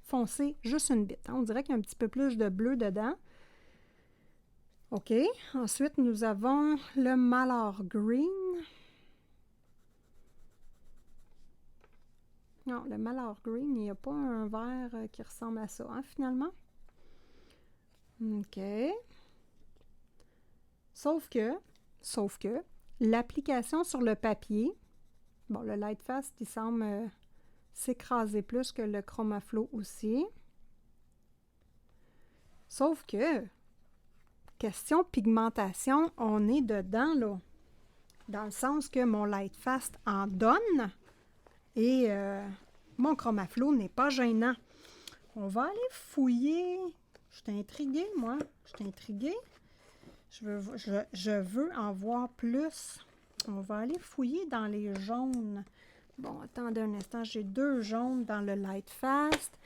Speaker 1: foncé, juste une bite. Hein. On dirait qu'il y a un petit peu plus de bleu dedans. OK. Ensuite, nous avons le Mallard Green. Non, le Mallard Green, il n'y a pas un vert qui ressemble à ça, hein, finalement. OK. Sauf que, l'application sur le papier, bon, le Light Fast, il semble s'écraser plus que le chromaflo aussi. Sauf que, question pigmentation, on est dedans, là. Dans le sens que mon Light Fast en donne et mon chromaflo n'est pas gênant. On va aller fouiller. Je suis intriguée, moi. Je suis intriguée. Je veux en voir plus. On va aller fouiller dans les jaunes. Bon, attendez un instant. J'ai 2 jaunes dans le Light Fast.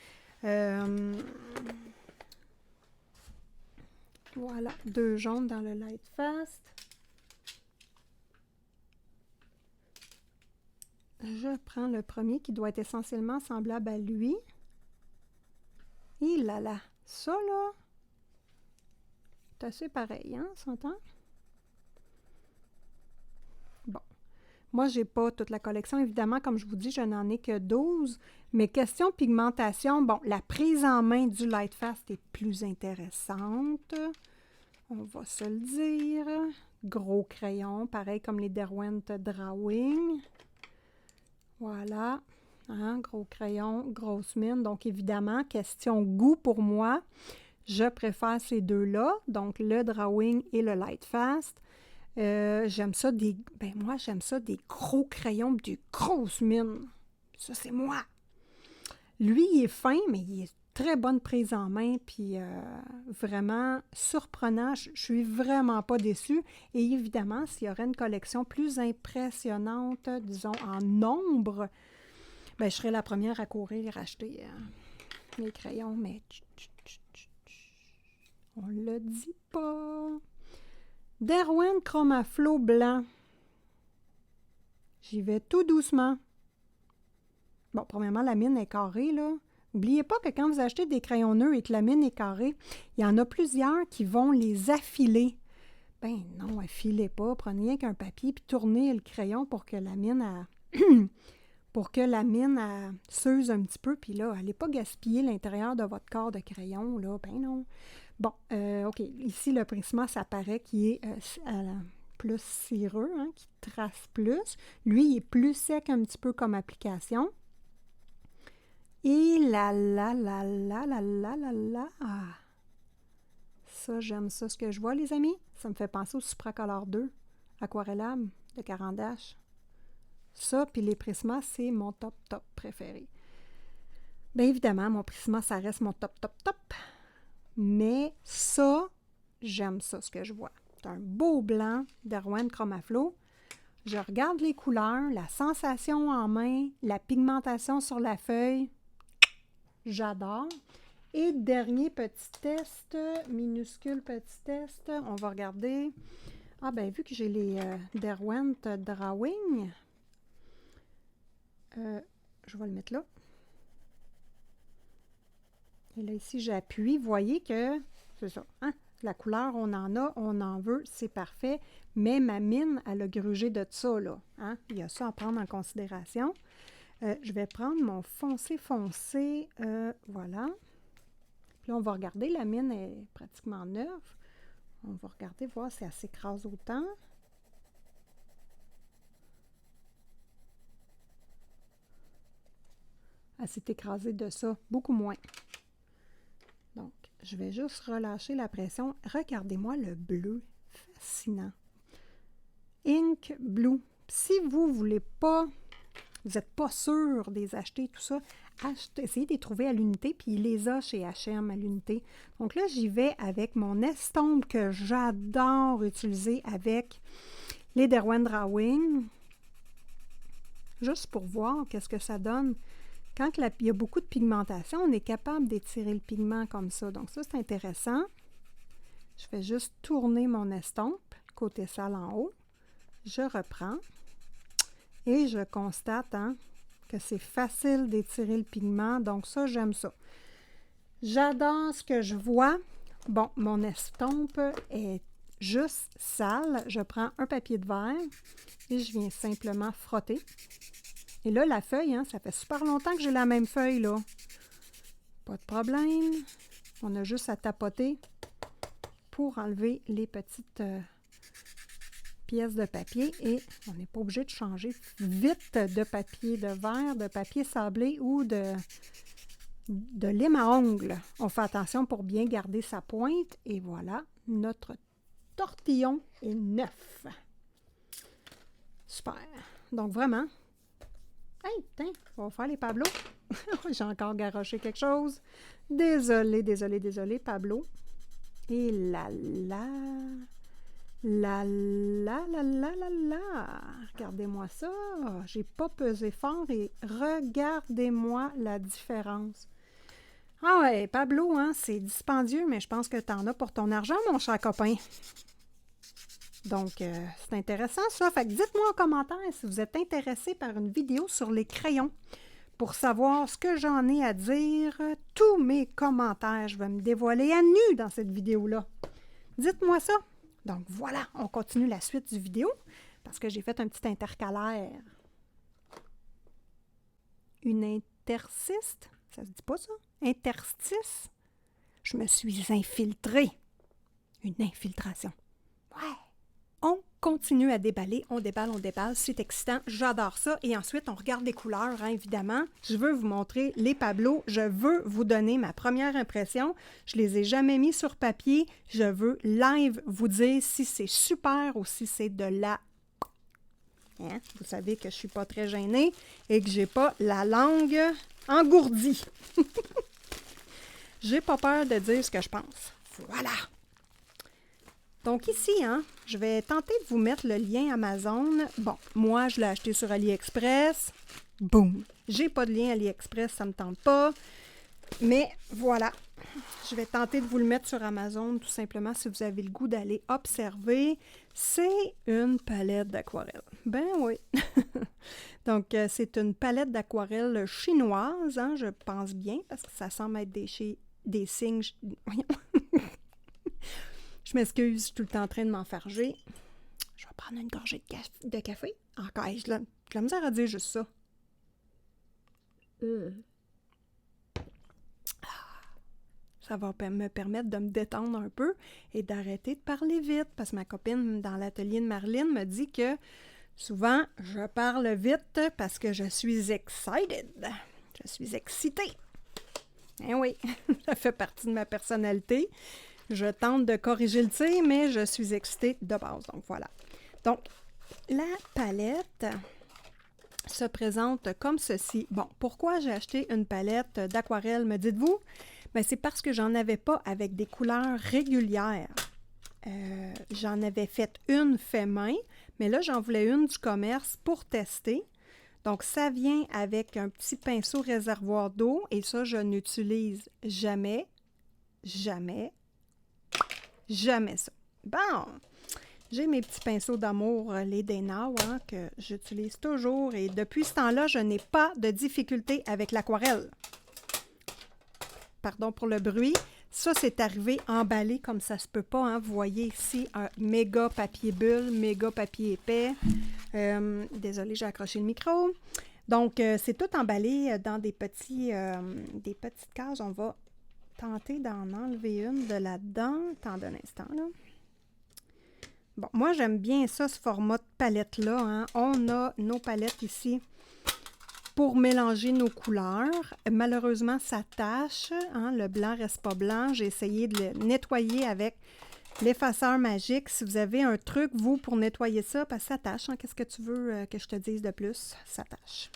Speaker 1: Voilà, 2 jaunes dans le Light Fast. Je prends le premier qui doit être essentiellement semblable à lui. Et là, ça là, c'est assez pareil, hein, s'entend? Bon. Moi, j'ai pas toute la collection. Évidemment, comme je vous dis, je n'en ai que 12. Mais question pigmentation, bon, la prise en main du Light Fast est plus intéressante. On va se le dire. Gros crayon, pareil comme les Derwent Drawing. Voilà. Hein, gros crayon, grosse mine. Donc, évidemment, question goût pour moi. Je préfère ces deux-là. Donc, le Drawing et le Light Fast. J'aime ça moi, j'aime ça des gros crayons, des grosses mines. Ça, c'est moi. Lui, il est fin, mais il est très bonne prise en main, puis vraiment surprenant. Je suis vraiment pas déçue. Et évidemment, s'il y aurait une collection plus impressionnante, disons en nombre, bien, je serais la première à courir acheter les crayons, mais on le dit pas. Derwent Chromaflo blanc. J'y vais tout doucement. Bon, premièrement, la mine est carrée, là. N'oubliez pas que quand vous achetez des crayons neufs et que la mine est carrée, il y en a plusieurs qui vont les affiler. Ben non, affilez pas. Prenez rien qu'un papier puis tournez le crayon pour que la mine s'use un petit peu. Puis là, allez pas gaspiller l'intérieur de votre corps de crayon, là. Ben non. Bon, OK. Ici, le Prisma, ça paraît qu'il est plus cireux, hein, qui trace plus. Lui, il est plus sec un petit peu comme application. Et là. Ça, j'aime ça. Ce que je vois, les amis, ça me fait penser au Supracolor 2, Aquarellable de Caran d'Ache. Ça, puis les Prisma, c'est mon top préféré. Bien évidemment, mon Prisma, ça reste mon top. Mais ça, j'aime ça, ce que je vois. C'est un beau blanc Derwent Chromaflo. Je regarde les couleurs, la sensation en main, la pigmentation sur la feuille. J'adore. Et dernier petit test, minuscule petit test, on va regarder. Ah ben vu que j'ai les Derwent Drawing, je vais le mettre là. Et là ici j'appuie, vous voyez que c'est ça, hein? La couleur on en a, on en veut, c'est parfait, mais ma mine elle a grugé de ça là, hein? Il y a ça à prendre en considération. Je vais prendre mon foncé, voilà. Puis là, on va regarder, la mine est pratiquement neuve. On va regarder, voir si elle s'écrase autant. Elle s'est écrasée de ça, beaucoup moins. Donc, je vais juste relâcher la pression. Regardez-moi le bleu, fascinant. Ink Blue. Si vous ne voulez pas, vous n'êtes pas sûr de les acheter, tout ça, essayez de les trouver à l'unité, puis il les a chez H&M à l'unité. Donc là, j'y vais avec mon estompe que j'adore utiliser avec les Derwent Drawing, juste pour voir qu'est-ce que ça donne. Quand il y a beaucoup de pigmentation, on est capable d'étirer le pigment comme ça. Donc ça, c'est intéressant. Je fais juste tourner mon estompe, côté sale en haut. Je reprends. Et je constate que c'est facile d'étirer le pigment. Donc ça, j'aime ça. J'adore ce que je vois. Bon, mon estompe est juste sale. Je prends un papier de verre et je viens simplement frotter. Et là, la feuille, ça fait super longtemps que j'ai la même feuille, là. Pas de problème. On a juste à tapoter pour enlever les petites pièces de papier et on n'est pas obligé de changer vite de papier de verre, de papier sablé ou de lime à ongles. On fait attention pour bien garder sa pointe et voilà, notre tortillon est neuf. Super. Donc vraiment, hey, tiens, on va faire les Pablo. J'ai encore garoché quelque chose. Désolée, Pablo. Et là. Regardez-moi ça. J'ai pas pesé fort et regardez-moi la différence. Ah ouais, Pablo, c'est dispendieux, mais je pense que t'en as pour ton argent, mon cher copain. Donc, c'est intéressant ça. Fait que dites-moi en commentaire si vous êtes intéressé par une vidéo sur les crayons. Pour savoir ce que j'en ai à dire, tous mes commentaires, je vais me dévoiler à nu dans cette vidéo-là. Dites-moi ça. Donc voilà, on continue la suite du vidéo parce que j'ai fait un petit intercalaire. Une interstice? Ça se dit pas ça? Interstice? Je me suis infiltrée. Une infiltration. Ouais. On continue à déballer, on déballe, c'est excitant, j'adore ça. Et ensuite, on regarde les couleurs, évidemment. Je veux vous montrer les Pablo, je veux vous donner ma première impression. Je les ai jamais mis sur papier, je veux live vous dire si c'est super ou si c'est de la... Vous savez que je suis pas très gênée et que j'ai pas la langue engourdie. J'ai pas peur de dire ce que je pense. Voilà! Donc ici, hein, je vais tenter de vous mettre le lien Amazon. Bon, moi, je l'ai acheté sur AliExpress. Boum! J'ai pas de lien AliExpress, ça me tente pas. Mais voilà, je vais tenter de vous le mettre sur Amazon, tout simplement, si vous avez le goût d'aller observer. C'est une palette d'aquarelle. Ben oui! Donc, c'est une palette d'aquarelle chinoise, hein, je pense bien, parce que ça semble être des signes... Voyons! Je m'excuse, je suis tout le temps en train de m'enfarger. Je vais prendre une gorgée de café. Encore, j'ai de la misère à dire juste ça. Ça va me permettre de me détendre un peu et d'arrêter de parler vite, parce que ma copine dans l'atelier de Marlene me dit que souvent, je parle vite parce que je suis excited. Je suis excitée. Eh oui, ça fait partie de ma personnalité. Je tente de corriger le tir, mais je suis excitée de base. Donc, voilà. Donc, la palette se présente comme ceci. Bon, pourquoi j'ai acheté une palette d'aquarelle, me dites-vous? Bien, c'est parce que j'en avais pas avec des couleurs régulières. J'en avais fait une fait main, mais là, j'en voulais une du commerce pour tester. Donc, ça vient avec un petit pinceau réservoir d'eau et ça, je n'utilise jamais, jamais, jamais ça. Bon, j'ai mes petits pinceaux d'amour, les Denau, hein, que j'utilise toujours et depuis ce temps-là, je n'ai pas de difficulté avec l'aquarelle. Pardon pour le bruit. Ça, c'est arrivé emballé comme ça se peut pas. Hein. Vous voyez ici un méga papier bulle, méga papier épais. Désolée, j'ai accroché le micro. Donc, c'est tout emballé dans des petites cases. On va tenter d'en enlever une de là-dedans. Attendez un instant, là. Bon, moi, j'aime bien ça, ce format de palette-là. Hein. On a nos palettes ici pour mélanger nos couleurs. Malheureusement, ça tâche. Hein, le blanc ne reste pas blanc. J'ai essayé de le nettoyer avec l'effaceur magique. Si vous avez un truc, vous, pour nettoyer ça, parce que ça tâche. Hein, qu'est-ce que tu veux que je te dise de plus? Ça tâche.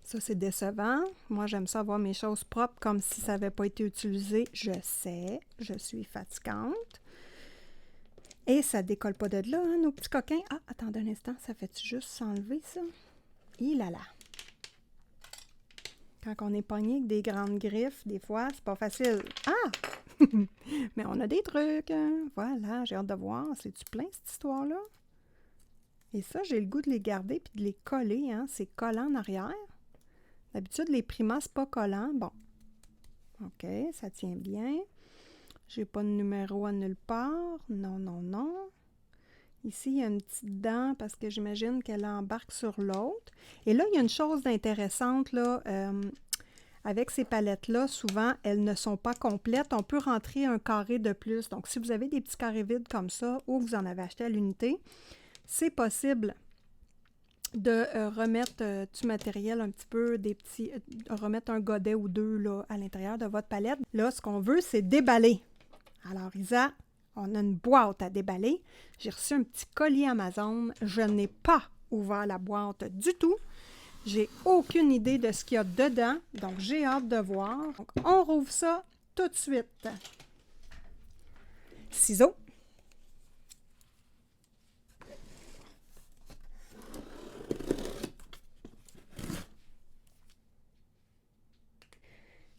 Speaker 1: Ça, c'est décevant. Moi, j'aime ça avoir mes choses propres comme si ça n'avait pas été utilisé. Je sais, je suis fatigante. Et ça décolle pas de là, hein, nos petits coquins. Ah, attendez un instant, ça fait-tu juste s'enlever, ça? Il là là. Quand on est pogné avec des grandes griffes, des fois, c'est pas facile. Ah! Mais on a des trucs. Hein? Voilà, j'ai hâte de voir. C'est-tu plein, cette histoire-là? Et ça, j'ai le goût de les garder puis de les coller. Hein? C'est collant en arrière. D'habitude, les Prima, c'est pas collant. Bon. OK, ça tient bien. J'ai pas de numéro à nulle part. Non, non, non. Ici, il y a une petite dent parce que j'imagine qu'elle embarque sur l'autre. Et là, il y a une chose d'intéressante, là. Avec ces palettes-là, souvent, elles ne sont pas complètes. On peut rentrer un carré de plus. Donc, si vous avez des petits carrés vides comme ça ou vous en avez acheté à l'unité, c'est possible de remettre du matériel un petit peu, remettre un godet ou deux là, à l'intérieur de votre palette. Là, ce qu'on veut, c'est déballer. Alors, Isa, on a une boîte à déballer. J'ai reçu un petit colis Amazon. Je n'ai pas ouvert la boîte du tout. J'ai aucune idée de ce qu'il y a dedans. Donc, j'ai hâte de voir. Donc, on rouvre ça tout de suite. Ciseaux.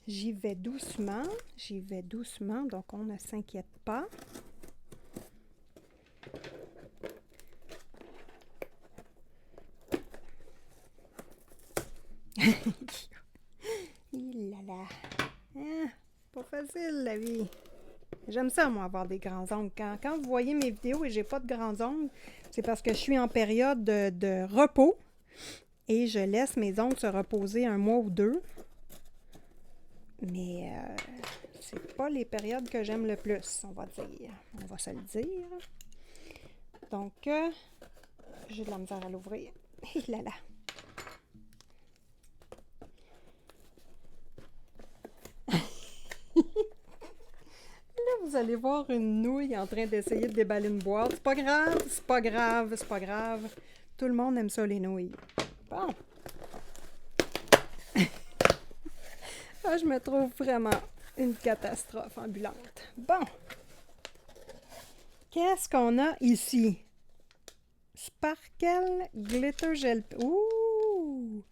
Speaker 1: J'y vais doucement, donc on ne s'inquiète pas. Il là là. Ah, pas facile la vie. J'aime ça, moi, avoir des grands ongles. Quand vous voyez mes vidéos et j'ai pas de grands ongles, c'est parce que je suis en période de repos et je laisse mes ongles se reposer un mois ou deux. Mais c'est pas les périodes que j'aime le plus, on va dire. On va se le dire. Donc, j'ai de la misère à l'ouvrir. Et là là. Là, vous allez voir une nouille en train d'essayer de déballer une boîte. C'est pas grave, c'est pas grave, c'est pas grave. Tout le monde aime ça, les nouilles. Bon. Ah, je me trouve vraiment Une catastrophe ambulante. Bon. Qu'est-ce qu'on a ici? Sparkle Glitter Gel. Ouh!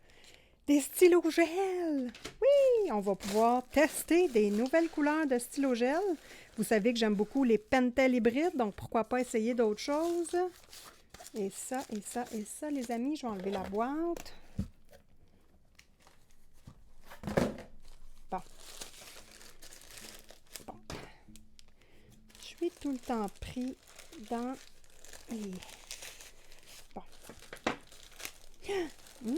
Speaker 1: Des stylos gel! Oui! On va pouvoir tester des nouvelles couleurs de stylos gel. Vous savez que j'aime beaucoup les Pentel hybrides, donc pourquoi pas essayer d'autres choses? Et ça, et ça, et ça, les amis, je vais enlever la boîte. Bon. Bon. Je suis tout le temps pris dans les... Bon. Mmh.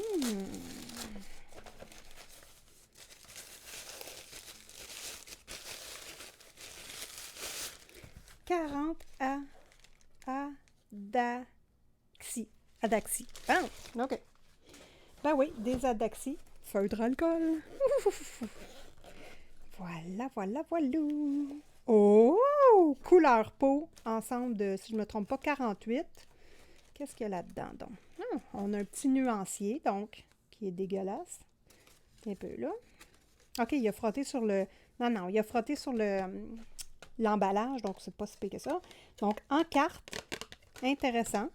Speaker 1: Adaxi. Ah, OK. Ben oui, des Adaxi. Feutre alcool. Voilà, voilà, voilà. Oh! Couleur peau, ensemble de, si je ne me trompe pas, 48. Qu'est-ce qu'il y a là-dedans, donc? Ah, on a un petit nuancier, donc, qui est dégueulasse. Un peu là. OK, il a frotté sur le... Non, il a frotté sur l'emballage, donc c'est pas si pire que ça. Donc, en carte, intéressant.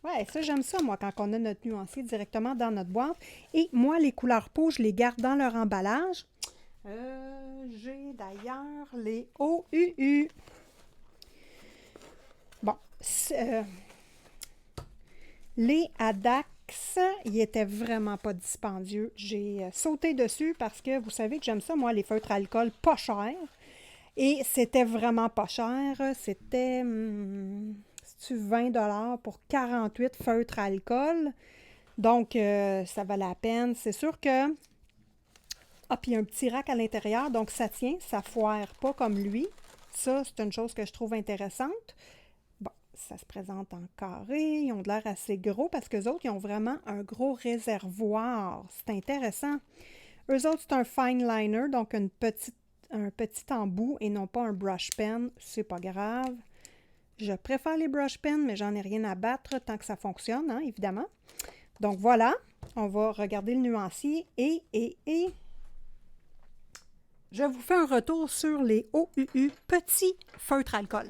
Speaker 1: Ouais, ça, j'aime ça, moi, quand on a notre nuancier directement dans notre boîte. Et moi, les couleurs peau, je les garde dans leur emballage. J'ai d'ailleurs les OUU. Bon, les Adax, ils étaient vraiment pas dispendieux. J'ai sauté dessus parce que vous savez que j'aime ça, moi, les feutres alcool pas chers. Et c'était vraiment pas cher. C'était 20 $ pour 48 feutres alcool. Donc, ça valait la peine. C'est sûr que... Ah, puis il y a un petit rack à l'intérieur, donc ça tient, ça foire pas comme lui. Ça, c'est une chose que je trouve intéressante. Bon, ça se présente en carré, ils ont de l'air assez gros parce qu'eux autres, ils ont vraiment un gros réservoir. C'est intéressant. Eux autres, c'est un fine liner, donc un petit embout et non pas un brush pen. C'est pas grave. Je préfère les brush pens, mais j'en ai rien à battre tant que ça fonctionne, hein, évidemment. Donc voilà, on va regarder le nuancier et je vous fais un retour sur les OUU petits feutres alcool.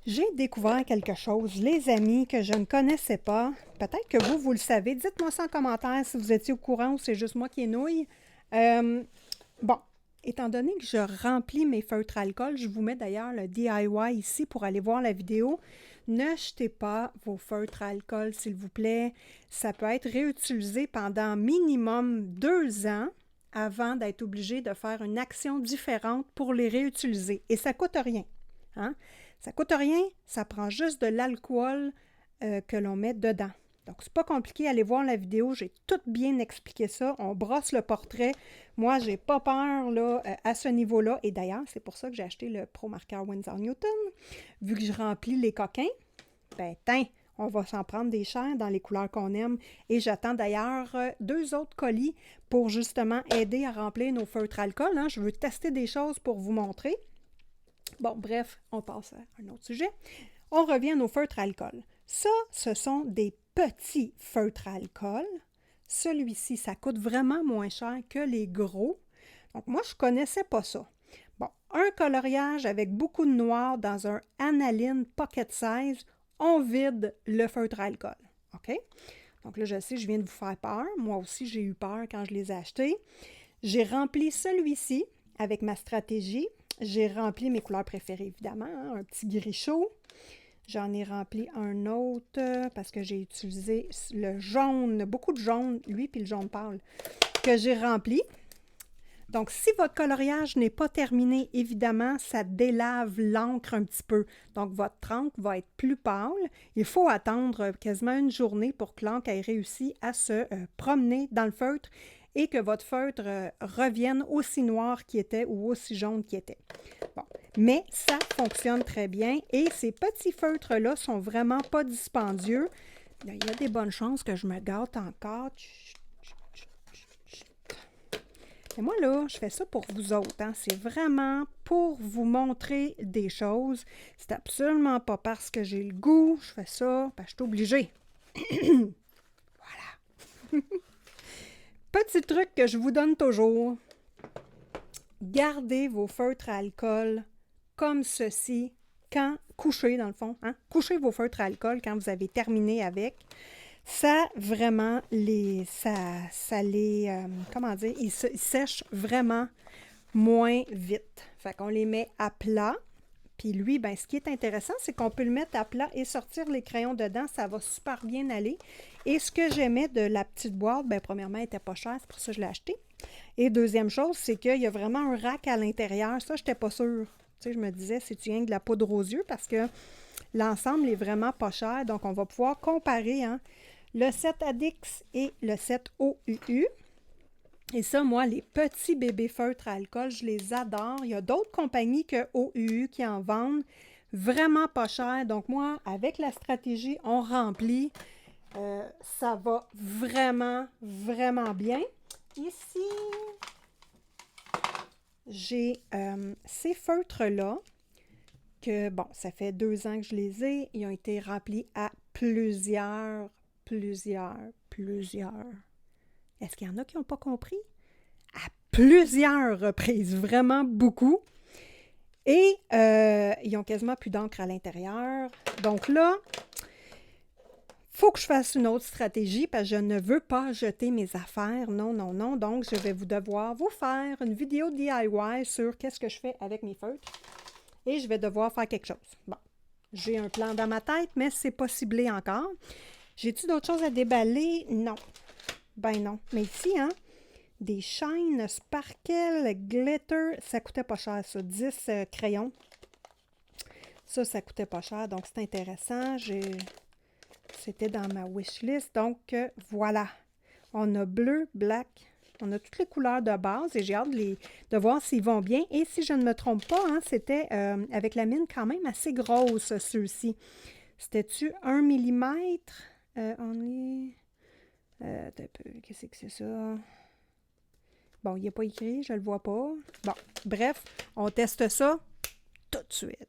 Speaker 1: J'ai découvert quelque chose, les amis, que je ne connaissais pas. Peut-être que vous le savez. Dites-moi ça en commentaire si vous étiez au courant ou c'est juste moi qui ai nouille. Bon, étant donné que je remplis mes feutres alcool, je vous mets d'ailleurs le DIY ici pour aller voir la vidéo. Ne jetez pas vos feutres alcool, s'il vous plaît. Ça peut être réutilisé pendant minimum 2 ans avant d'être obligé de faire une action différente pour les réutiliser. Et ça ne coûte rien. Hein? Ça ne coûte rien, ça prend juste de l'alcool que l'on met dedans. Donc, c'est pas compliqué, allez voir la vidéo, j'ai tout bien expliqué ça. On brosse le portrait. Moi, j'ai pas peur là, à ce niveau-là. Et d'ailleurs, c'est pour ça que j'ai acheté le Pro Marker Winsor Newton. Vu que je remplis les coquins, ben, on va s'en prendre des chairs dans les couleurs qu'on aime. Et j'attends d'ailleurs 2 autres colis pour justement aider à remplir nos feutres alcool. Hein. Je veux tester des choses pour vous montrer. Bon, bref, on passe à un autre sujet. On revient à nos feutres alcool. Ça, ce sont des petits feutres alcool. Celui-ci, ça coûte vraiment moins cher que les gros. Donc, moi, je ne connaissais pas ça. Bon, un coloriage avec beaucoup de noir dans un aniline pocket size, on vide le feutre alcool. OK? Donc là, je sais, je viens de vous faire peur. Moi aussi, j'ai eu peur quand je les ai achetés. J'ai rempli celui-ci avec ma stratégie. J'ai rempli mes couleurs préférées, évidemment. Hein, un petit gris chaud. J'en ai rempli un autre parce que j'ai utilisé le jaune, beaucoup de jaune, lui puis le jaune pâle, que j'ai rempli. Donc, si votre coloriage n'est pas terminé, évidemment, ça délave l'encre un petit peu. Donc, votre encre va être plus pâle. Il faut attendre quasiment une journée pour que l'encre ait réussi à se promener dans le feutre et que votre feutre revienne aussi noir qu'il était ou aussi jaune qu'il était. Bon, mais ça fonctionne très bien et ces petits feutres-là sont vraiment pas dispendieux. Il y a des bonnes chances que je me gâte encore. Et moi, là, je fais ça pour vous autres. Hein. C'est vraiment pour vous montrer des choses. C'est absolument pas parce que j'ai le goût. Je fais ça parce que je suis obligée. Voilà. Petit truc que je vous donne toujours. Gardez vos feutres à alcool comme ceci quand couchez dans le fond. Hein? Couchez vos feutres à alcool quand vous avez terminé avec. Ça, vraiment, ça les, comment dire, ils sèchent vraiment moins vite. Fait qu'on les met à plat. Puis lui, ben, ce qui est intéressant, c'est qu'on peut le mettre à plat et sortir les crayons dedans. Ça va super bien aller. Et ce que j'aimais de la petite boîte, ben, premièrement, elle n'était pas chère, c'est pour ça que je l'ai acheté. Et deuxième chose, c'est qu'il y a vraiment un rack à l'intérieur. Ça, je n'étais pas sûre. Tu sais, je me disais, c'est-tu rien que de la poudre aux yeux? Parce que l'ensemble est vraiment pas cher. Donc, on va pouvoir comparer le set Addix et le set OUU. Et ça, moi, les petits bébés feutres à alcool, je les adore. Il y a d'autres compagnies que OUU qui en vendent vraiment pas cher. Donc, moi, avec la stratégie, on remplit. Ça va vraiment, vraiment bien. Ici, j'ai ces feutres-là que, bon, ça fait 2 ans que je les ai. Ils ont été remplis à plusieurs. Est-ce qu'il y en a qui n'ont pas compris? À plusieurs reprises, vraiment beaucoup. Et ils n'ont quasiment plus d'encre à l'intérieur. Donc là, il faut que je fasse une autre stratégie parce que je ne veux pas jeter mes affaires. Non, non, non. Donc, je vais devoir vous faire une vidéo DIY sur qu'est-ce que je fais avec mes feutres. Et je vais devoir faire quelque chose. Bon, j'ai un plan dans ma tête, mais c'est pas ciblé encore. J'ai-tu d'autres choses à déballer? Non. Ben non. Mais ici, des shine, sparkle, glitter, ça coûtait pas cher, ça. 10 crayons. Ça coûtait pas cher, donc c'est intéressant. C'était dans ma wishlist. Donc, voilà. On a bleu, black. On a toutes les couleurs de base et j'ai hâte de voir s'ils vont bien. Et si je ne me trompe pas, c'était avec la mine quand même assez grosse, ceux-ci. C'était-tu 1 mm? Qu'est-ce que c'est ça? Bon, il n'est pas écrit, je ne le vois pas. Bon, bref, on teste ça tout de suite.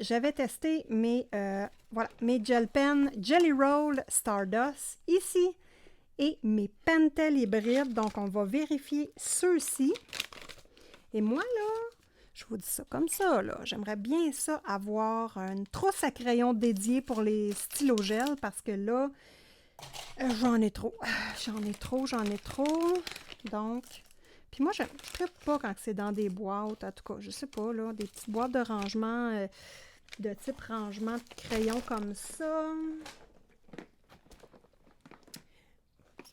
Speaker 1: J'avais testé mes gel pens Jelly Roll Stardust ici et mes Pentel hybrides. Donc, on va vérifier ceux-ci. Et moi, là, je vous dis ça comme ça, là. J'aimerais bien ça avoir une trousse à crayon dédiée pour les stylos gel parce que là, j'en ai trop. J'en ai trop. Donc, puis moi, je ne tripe pas quand c'est dans des boîtes, en tout cas, je sais pas, là, des petites boîtes de rangement, de type rangement de crayons comme ça.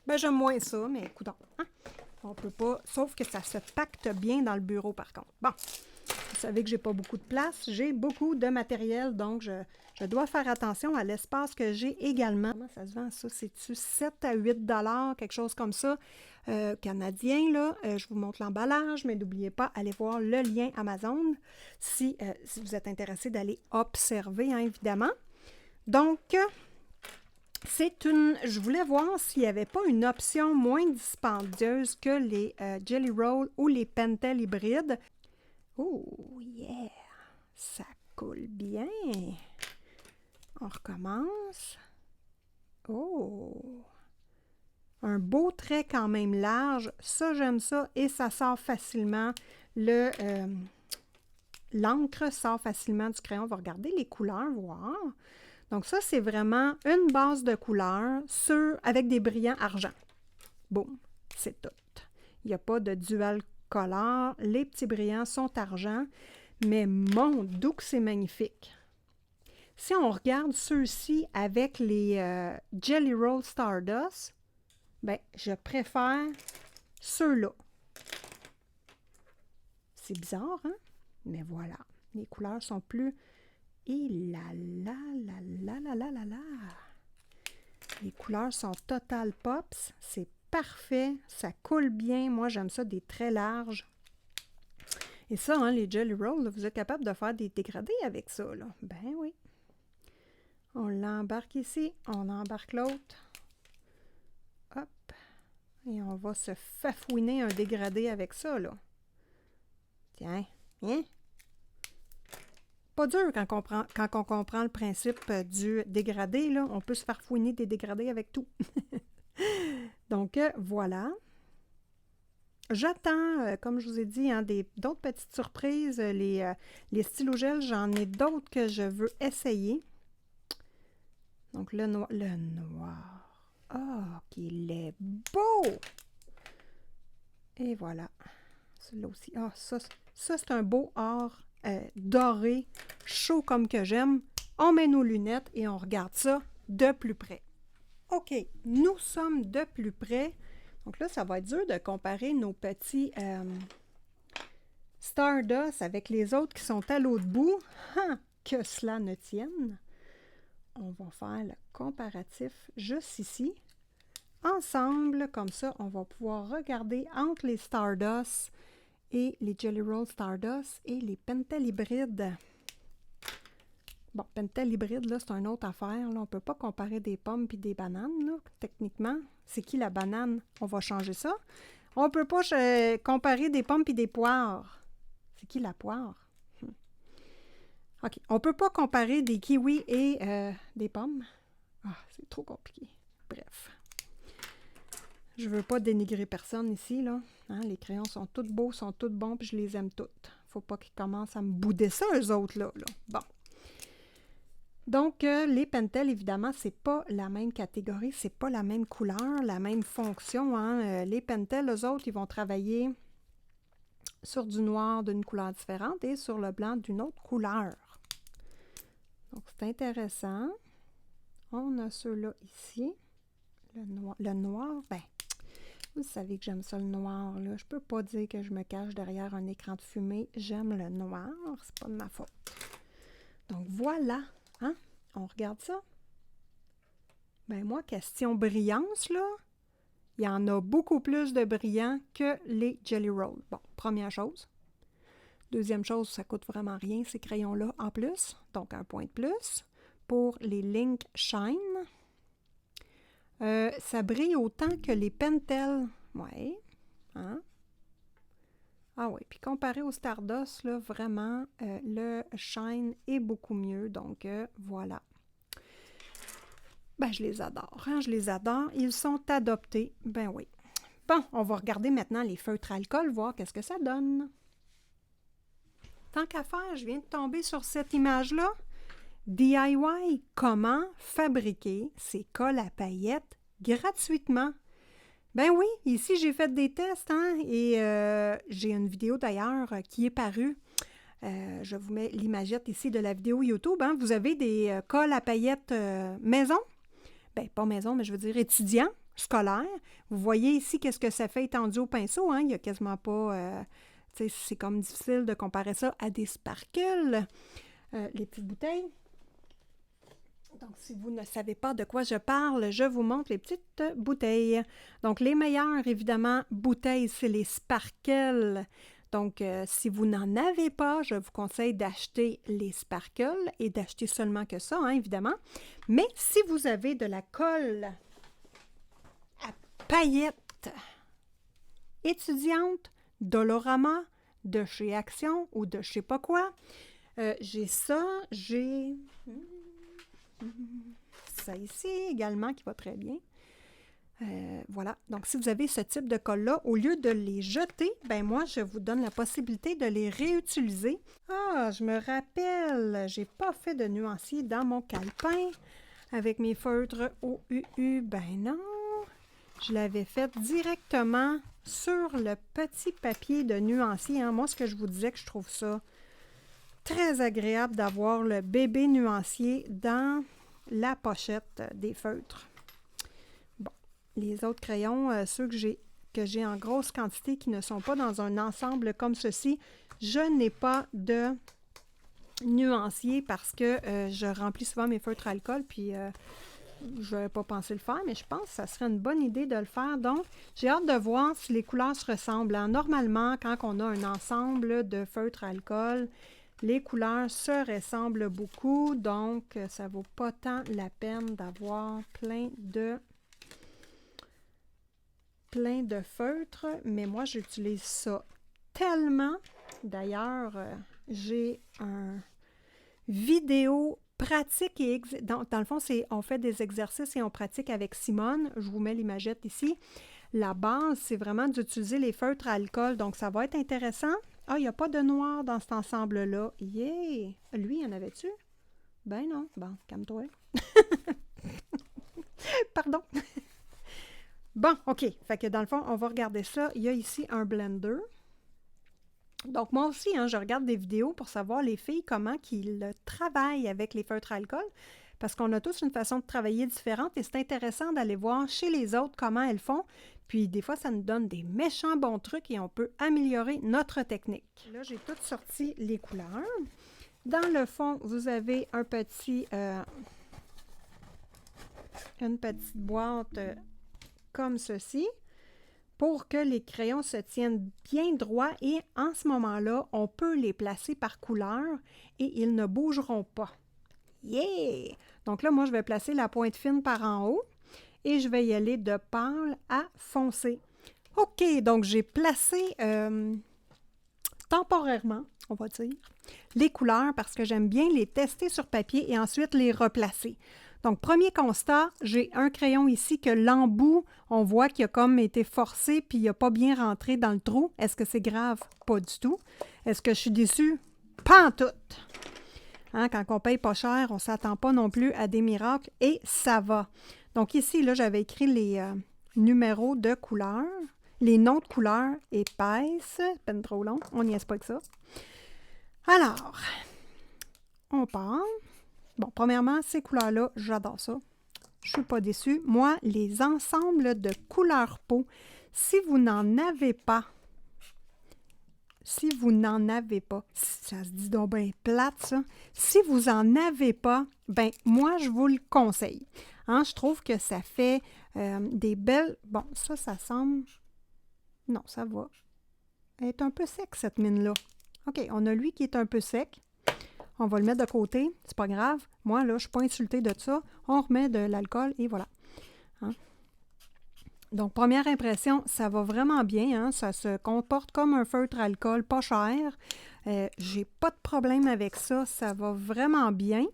Speaker 1: Ben, j'aime moins ça, mais écoute, on peut pas, sauf que ça se pacte bien dans le bureau, par contre. Bon, vous savez que j'ai pas beaucoup de place, j'ai beaucoup de matériel, donc je dois faire attention à l'espace que j'ai également. Comment ça se vend, ça? C'est-tu 7 à 8 $, quelque chose comme ça, canadien, là. Je vous montre l'emballage, mais n'oubliez pas, allez voir le lien Amazon si vous êtes intéressé d'aller observer, évidemment. Donc, je voulais voir s'il n'y avait pas une option moins dispendieuse que les Jelly Roll ou les Pentel hybrides. Oh, yeah! Ça coule bien! On recommence. Oh! Un beau trait quand même large. Ça, j'aime ça. Et ça sort facilement. L'encre sort facilement du crayon. On va regarder les couleurs, voir. Donc ça, c'est vraiment une base de couleurs avec des brillants argent. Boum! C'est tout. Il n'y a pas de dual color. Les petits brillants sont argent. Mais mon Dieu que c'est magnifique! Si on regarde ceux-ci avec les Jelly Roll Stardust, ben, je préfère ceux-là. C'est bizarre, hein? Mais voilà. Les couleurs sont plus... Et là. Les couleurs sont Total Pops. C'est parfait. Ça coule bien. Moi, j'aime ça des traits larges. Et ça, les Jelly Rolls, là, vous êtes capable de faire des dégradés avec ça, là. Ben oui. On l'embarque ici. On embarque l'autre. Hop. Et on va se fafouiner un dégradé avec ça, là. Tiens. Hein? pas dur quand on comprend le principe du dégradé, là. On peut se faire fouiner des dégradés avec tout. Donc, voilà. J'attends, comme je vous ai dit, hein, d'autres petites surprises. Les stylos gel, j'en ai d'autres que je veux essayer. Donc, le noir. Le noir. Ah, qu'il est beau! Et voilà. Celui-là aussi. Ah, ça c'est un beau or doré, chaud comme que j'aime. On met nos lunettes et on regarde ça de plus près. OK, nous sommes de plus près. Donc là, ça va être dur de comparer nos petits Stardust avec les autres qui sont à l'autre bout. Hein, que cela ne tienne. On va faire le comparatif juste ici. Ensemble, comme ça, on va pouvoir regarder entre les Stardust et les Jelly Roll Stardust et les Pentel hybrides. Bon, Pentel hybride, là, c'est une autre affaire. Là. On ne peut pas comparer des pommes et des bananes, là, techniquement. C'est qui la banane? On va changer ça. On ne peut pas comparer des pommes et des poires. C'est qui la poire? OK. On ne peut pas comparer des kiwis et des pommes. Ah, c'est trop compliqué. Bref. Je veux pas dénigrer personne ici, là. Hein, les crayons sont tous beaux, sont tous bons, puis je les aime toutes. Faut pas qu'ils commencent à me bouder ça, eux autres, là. Bon. Donc, les Pentel, évidemment, c'est pas la même catégorie, c'est pas la même couleur, la même fonction. Hein. Les Pentel, eux autres, ils vont travailler sur du noir d'une couleur différente et sur le blanc d'une autre couleur. Donc, c'est intéressant. On a ceux-là ici. Le noir, ben, vous savez que j'aime ça, le noir, là. Je peux pas dire que je me cache derrière un écran de fumée. J'aime le noir, c'est pas de ma faute. Donc, voilà. Hein? On regarde ça. Ben moi, question brillance, là, il y en a beaucoup plus de brillants que les Jelly Roll. Bon, première chose. Deuxième chose, ça coûte vraiment rien, ces crayons-là, en plus. Donc, un point de plus. Pour les Link Shine, ça brille autant que les Pentel. Oui. Hein? Ah oui, puis comparé au Stardust, là, vraiment, le Shine est beaucoup mieux. Donc, voilà. Ben, je les adore, hein, je les adore. Ils sont adoptés. Ben oui. Bon, on va regarder maintenant les feutres alcool, voir qu'est-ce que ça donne. Tant qu'à faire, je viens de tomber sur cette image-là. DIY, comment fabriquer ces colles à paillettes gratuitement. Ben oui, ici j'ai fait des tests, hein, et j'ai une vidéo d'ailleurs qui est parue. Je vous mets l'imagette ici de la vidéo YouTube. Hein. Vous avez des colles à paillettes maison. Ben, pas maison, mais je veux dire étudiant, scolaire. Vous voyez ici qu'est-ce que ça fait étendu au pinceau. Hein? Il n'y a quasiment pas... c'est comme difficile de comparer ça à des sparkles. Les petites bouteilles. Donc, si vous ne savez pas de quoi je parle, je vous montre les petites bouteilles. Donc, les meilleures, évidemment, bouteilles, c'est les sparkles. Donc, si vous n'en avez pas, je vous conseille d'acheter les sparkles et d'acheter seulement que ça, hein, évidemment. Mais si vous avez de la colle à paillettes étudiante, Dolorama, de chez Action ou de je sais pas quoi, j'ai ça, j'ai ça ici également qui va très bien. Voilà, donc si vous avez ce type de colle-là, au lieu de les jeter, ben moi, je vous donne la possibilité de les réutiliser. Ah, je me rappelle, j'ai pas fait de nuancier dans mon calepin avec mes feutres OUU. Ben non, je l'avais fait directement sur le petit papier de nuancier. Hein. Moi, ce que je vous disais, que je trouve ça très agréable d'avoir le bébé nuancier dans la pochette des feutres. Les autres crayons, ceux que j'ai en grosse quantité, qui ne sont pas dans un ensemble comme ceci, je n'ai pas de nuancier parce que je remplis souvent mes feutres alcool, puis je n'avais pas pensé le faire, mais je pense que ça serait une bonne idée de le faire. Donc, j'ai hâte de voir si les couleurs se ressemblent. Hein. Normalement, quand on a un ensemble de feutres alcool, les couleurs se ressemblent beaucoup, donc ça ne vaut pas tant la peine d'avoir plein de feutres, mais moi j'utilise ça tellement. D'ailleurs, j'ai vidéo pratique et dans le fond, on fait des exercices et on pratique avec Simone. Je vous mets l'imagette ici. La base, c'est vraiment d'utiliser les feutres à alcool, donc ça va être intéressant. Ah, il n'y a pas de noir dans cet ensemble-là. Yeah! Lui, y en avait-tu? Ben non. Bon, calme-toi. Pardon. Bon, OK. Fait que dans le fond, on va regarder ça. Il y a ici un blender. Donc, moi aussi, hein, je regarde des vidéos pour savoir les filles comment qu'ils travaillent avec les feutres à alcool, parce qu'on a tous une façon de travailler différente et c'est intéressant d'aller voir chez les autres comment elles font. Puis, des fois, ça nous donne des méchants bons trucs et on peut améliorer notre technique. Là, j'ai toutes sorti les couleurs. Dans le fond, vous avez une petite boîte comme ceci, pour que les crayons se tiennent bien droits et en ce moment-là, on peut les placer par couleur et ils ne bougeront pas. Yeah! Donc là, moi, je vais placer la pointe fine par en haut et je vais y aller de pâle à foncé. OK, donc j'ai placé temporairement, on va dire, les couleurs parce que j'aime bien les tester sur papier et ensuite les replacer. Donc, premier constat, j'ai un crayon ici que l'embout, on voit qu'il a comme été forcé puis il n'a pas bien rentré dans le trou. Est-ce que c'est grave? Pas du tout. Est-ce que je suis déçue? Pas en tout! Hein, quand on paye pas cher, on ne s'attend pas non plus à des miracles et ça va. Donc ici, là, j'avais écrit les numéros de couleurs, les noms de couleurs épaisses, peine trop long, on n'y est pas que ça. Alors, on part. Bon, premièrement, ces couleurs-là, j'adore ça. Je ne suis pas déçue. Moi, les ensembles de couleurs peau, si vous n'en avez pas, ça se dit donc bien plate, ça. Si vous n'en avez pas, ben moi, je vous le conseille. Hein, je trouve que ça fait des belles... Bon, ça semble... Non, ça va. Elle est un peu sec, cette mine-là. OK, on a lui qui est un peu sec. On va le mettre de côté, c'est pas grave. Moi, là, je ne suis pas insultée de ça. On remet de l'alcool et voilà. Hein? Donc, première impression, ça va vraiment bien. Hein? Ça se comporte comme un feutre à alcool, pas cher. J'ai pas de problème avec ça. Ça va vraiment bien.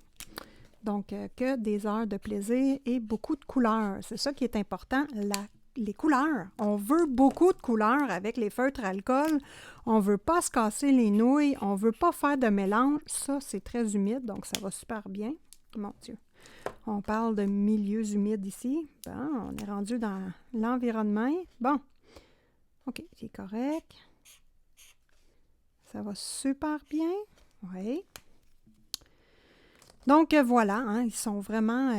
Speaker 1: Donc, que des heures de plaisir et beaucoup de couleurs. C'est ça qui est important, les couleurs. On veut beaucoup de couleurs avec les feutres à alcool. On ne veut pas se casser les nouilles. On ne veut pas faire de mélange. Ça, c'est très humide, donc ça va super bien. Mon Dieu. On parle de milieux humides ici. Bon, on est rendu dans l'environnement. Bon. OK, c'est correct. Ça va super bien. Oui. Donc, voilà, hein, ils sont vraiment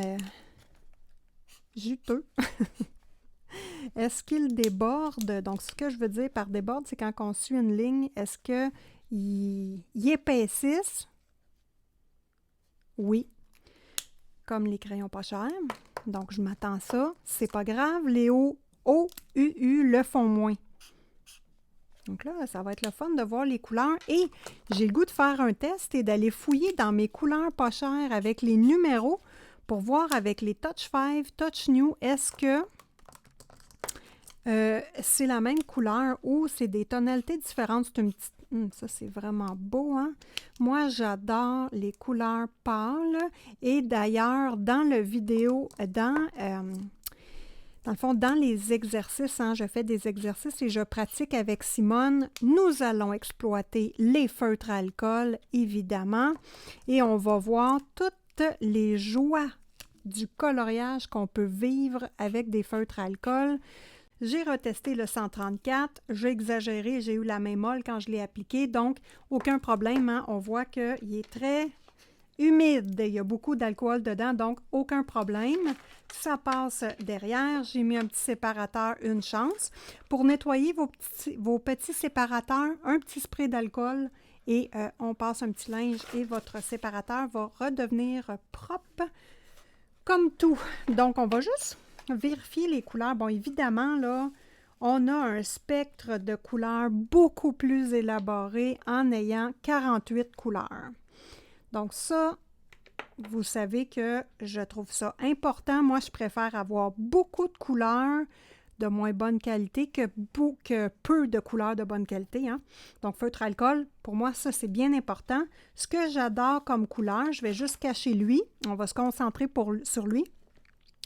Speaker 1: juteux. Est-ce qu'ils débordent? Donc, ce que je veux dire par déborde, c'est quand on suit une ligne, est-ce qu'ils épaississent? Oui. Comme les crayons pas chers. Donc, je m'attends à ça. C'est pas grave. Les OUU le font moins. Donc là, ça va être le fun de voir les couleurs. Et j'ai le goût de faire un test et d'aller fouiller dans mes couleurs pas chères avec les numéros pour voir avec les Touch 5, Touch New, est-ce que c'est la même couleur ou c'est des tonalités différentes. C'est une petite... ça, c'est vraiment beau, hein? Moi, j'adore les couleurs pâles. Et d'ailleurs, dans le vidéo, dans le fond, dans les exercices, hein, je fais des exercices et je pratique avec Simone. Nous allons exploiter les feutres à alcool, évidemment. Et on va voir toutes les joies du coloriage qu'on peut vivre avec des feutres à alcool. J'ai retesté le 134, j'ai exagéré, j'ai eu la main molle quand je l'ai appliqué, donc aucun problème, hein? On voit qu'il est très humide, il y a beaucoup d'alcool dedans, donc aucun problème. Ça passe derrière, j'ai mis un petit séparateur, une chance. Pour nettoyer vos petits séparateurs, un petit spray d'alcool et on passe un petit linge et votre séparateur va redevenir propre comme tout. Donc on va juste... vérifier les couleurs. Bon, évidemment, là, on a un spectre de couleurs beaucoup plus élaboré en ayant 48 couleurs. Donc ça, vous savez que je trouve ça important. Moi, je préfère avoir beaucoup de couleurs de moins bonne qualité que peu de couleurs de bonne qualité, hein. Donc, feutre alcool, pour moi, ça, c'est bien important. Ce que j'adore comme couleur, je vais juste cacher lui. On va se concentrer sur lui.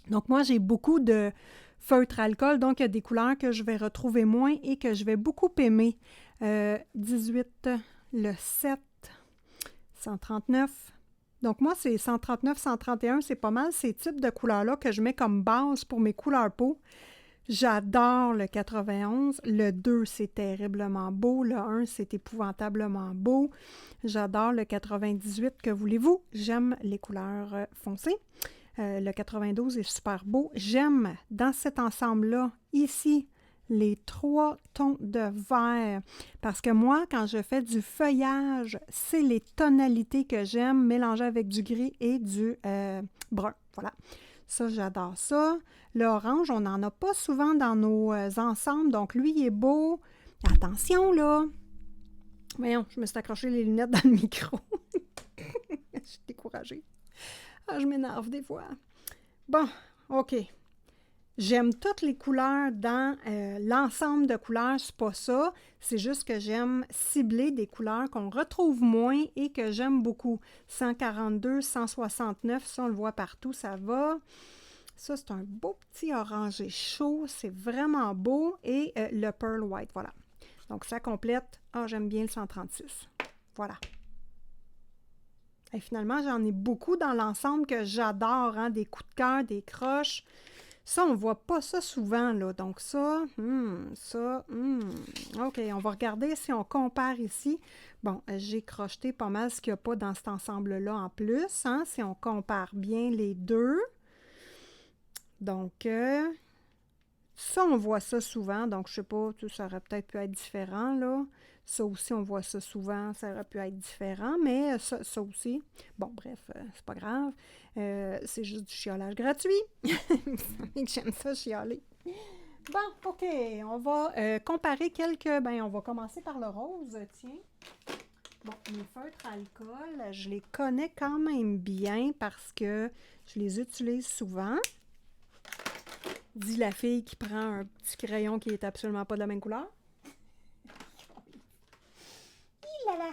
Speaker 1: Donc, moi, j'ai beaucoup de feutre alcool, donc il y a des couleurs que je vais retrouver moins et que je vais beaucoup aimer. 18, le 7, 139. Donc, moi, c'est 139, 131, c'est pas mal ces types de couleurs-là que je mets comme base pour mes couleurs peau. J'adore le 91. Le 2, c'est terriblement beau. Le 1, c'est épouvantablement beau. J'adore le 98, que voulez-vous? J'aime les couleurs foncées. Le 92 est super beau. J'aime, dans cet ensemble-là, ici, les 3 tons de vert. Parce que moi, quand je fais du feuillage, c'est les tonalités que j'aime, mélangées avec du gris et du brun. Voilà. Ça, j'adore ça. L'orange, on n'en a pas souvent dans nos ensembles, donc lui, il est beau. Attention, là! Voyons, je me suis accroché les lunettes dans le micro. Je suis découragée. Ah, je m'énerve des fois. Bon, OK. J'aime toutes les couleurs dans l'ensemble de couleurs, c'est pas ça. C'est juste que j'aime cibler des couleurs qu'on retrouve moins et que j'aime beaucoup. 142, 169, ça on le voit partout, ça va. Ça, c'est un beau petit orangé chaud, c'est vraiment beau. Et le Pearl White, voilà. Donc, ça complète. Ah, j'aime bien le 136. Voilà. Et finalement, j'en ai beaucoup dans l'ensemble que j'adore, hein, des coups de cœur, des croches. Ça, on ne voit pas ça souvent, là. Donc ça, OK, on va regarder si on compare ici. Bon, j'ai crocheté pas mal ce qu'il n'y a pas dans cet ensemble-là en plus, hein, si on compare bien les deux. Donc, ça, on voit ça souvent. Donc, je sais pas, ça aurait peut-être pu être différent, là. Ça aussi, on voit ça souvent, ça aurait pu être différent, mais ça aussi. Bon, bref, c'est pas grave. C'est juste du chiolage gratuit. J'aime ça, chialer. Bon, OK, on va comparer quelques... Ben, on va commencer par le rose, tiens. Bon, mes feutres alcool, je les connais quand même bien parce que je les utilise souvent. Dit la fille qui prend un petit crayon qui est absolument pas de la même couleur. Là là.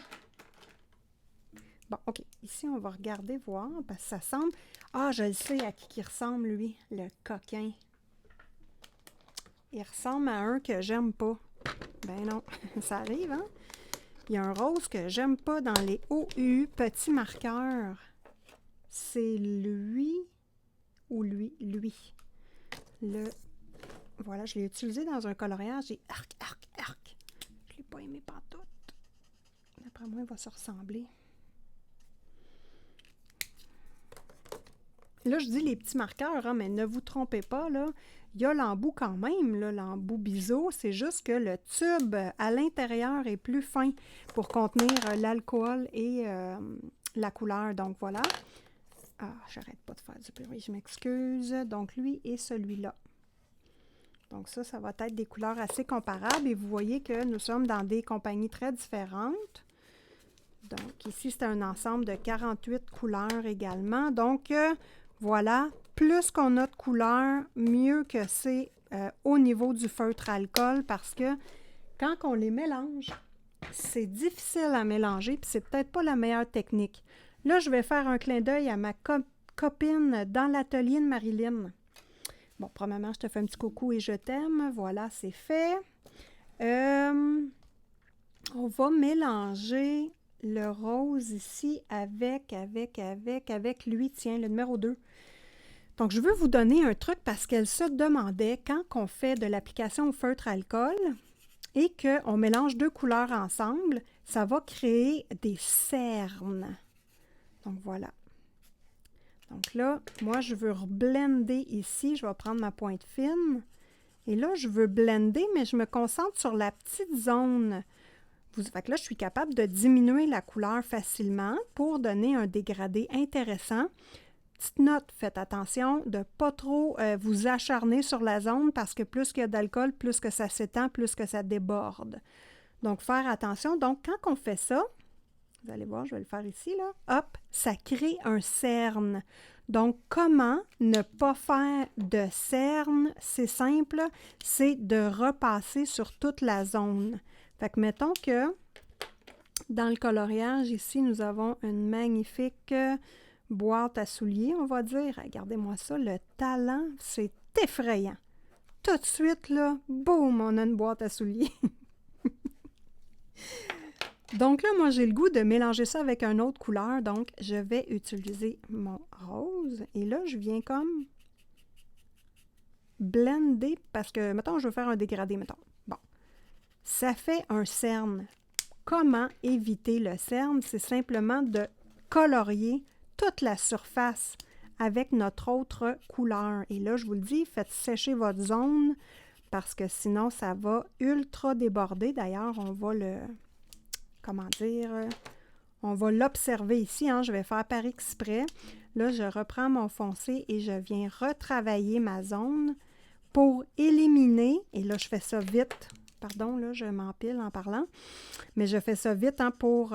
Speaker 1: Bon, OK. Ici, on va regarder, voir, parce que ça semble... Ah, je le sais à qui il ressemble, lui, le coquin. Il ressemble à un que j'aime pas. Ben non, ça arrive, hein? Il y a un rose que j'aime pas dans les OU, petits marqueurs. C'est lui ou lui? Lui. Voilà, je l'ai utilisé dans un coloriage. J'ai arc. Je l'ai pas aimé pantoute. D'après moi, il va se ressembler. Là, je dis les petits marqueurs, hein, mais ne vous trompez pas, là. Il y a l'embout quand même, là, l'embout biseau. C'est juste que le tube à l'intérieur est plus fin pour contenir l'alcool et la couleur. Donc, voilà. Ah, j'arrête pas de faire du bruit, je m'excuse. Donc, lui et celui-là. Donc, ça va être des couleurs assez comparables. Et vous voyez que nous sommes dans des compagnies très différentes. Donc, ici, c'est un ensemble de 48 couleurs également. Donc, voilà, plus qu'on a de couleurs, mieux que c'est au niveau du feutre alcool parce que quand on les mélange, c'est difficile à mélanger puis c'est peut-être pas la meilleure technique. Là, je vais faire un clin d'œil à ma copine dans l'atelier de Marilyn. Bon, premièrement, je te fais un petit coucou et je t'aime. Voilà, c'est fait. On va mélanger le rose ici avec lui, tiens, le numéro 2. Donc, je veux vous donner un truc parce qu'elle se demandait quand on fait de l'application au feutre alcool et qu'on mélange deux couleurs ensemble, ça va créer des cernes. Donc, voilà. Donc là, moi, je veux reblender ici. Je vais prendre ma pointe fine. Et là, je veux blender, mais je me concentre sur la petite zone. Fait que là, je suis capable de diminuer la couleur facilement pour donner un dégradé intéressant. Petite note, faites attention de ne pas trop vous acharner sur la zone parce que plus qu'il y a d'alcool, plus que ça s'étend, plus que ça déborde. Donc, faire attention. Donc, quand on fait ça, Vous allez voir, je vais le faire ici, là. Hop, ça crée un cerne. Donc, comment ne pas faire de cerne? C'est simple, c'est de repasser sur toute la zone. Fait que mettons que dans le coloriage, ici, nous avons une magnifique boîte à souliers, on va dire. Regardez-moi ça, le talent, c'est effrayant. Tout de suite, là, boum, on a une boîte à souliers. Donc là, moi, j'ai le goût de mélanger ça avec une autre couleur. Donc, je vais utiliser mon rose. Et là, je viens comme blender parce que, mettons, je veux faire un dégradé, mettons. Bon, ça fait un cerne. Comment éviter le cerne? C'est simplement de colorier toute la surface avec notre autre couleur. Et là, je vous le dis, faites sécher votre zone parce que sinon, ça va ultra déborder. D'ailleurs, on va le... Comment dire? On va l'observer ici. Hein, je vais faire par exprès. Là, je reprends mon foncé et je viens retravailler ma zone pour éliminer. Et là, je fais ça vite. Pardon, là, je m'empile en parlant. Mais je fais ça vite hein, pour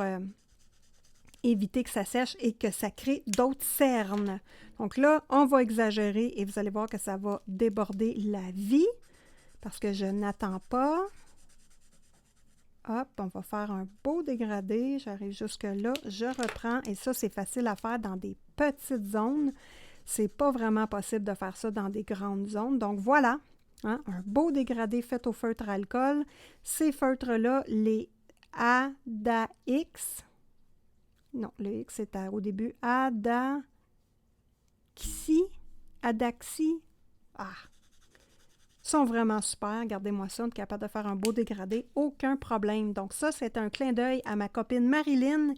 Speaker 1: éviter que ça sèche et que ça crée d'autres cernes. Donc là, on va exagérer et vous allez voir que ça va déborder la vie parce que je n'attends pas. Hop, on va faire un beau dégradé. J'arrive jusque-là, je reprends. Et ça, c'est facile à faire dans des petites zones. C'est pas vraiment possible de faire ça dans des grandes zones. Donc voilà, hein, un beau dégradé fait au feutre alcool. Ces feutres-là, les Adax. Non, le X est au début. Adaxi. Ah! Sont vraiment super. Regardez-moi ça, on est capable de faire un beau dégradé, aucun problème. Donc ça, c'est un clin d'œil à ma copine Marilyn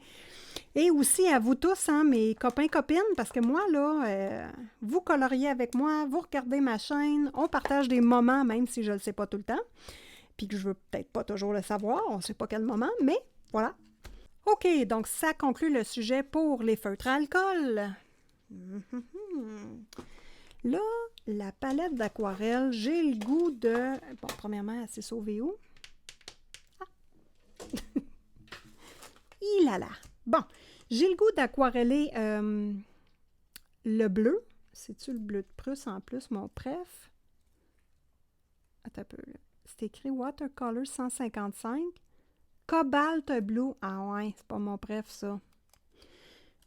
Speaker 1: et aussi à vous tous, hein, mes copains-copines, parce que moi, là, vous coloriez avec moi, vous regardez ma chaîne, on partage des moments, même si je ne le sais pas tout le temps, puis que je veux peut-être pas toujours le savoir, on ne sait pas quel moment, mais voilà. OK, donc ça conclut le sujet pour les feutres à alcool. Là, la palette d'aquarelle, j'ai le goût de... Bon, premièrement, elle s'est sauvée où? Ah! Il a là. Bon, j'ai le goût d'aquareller le bleu. C'est-tu le bleu de Prusse en plus, mon préf? Attends un peu. C'est écrit Watercolor 155. Cobalt Blue. Ah ouais, c'est pas mon préf, ça.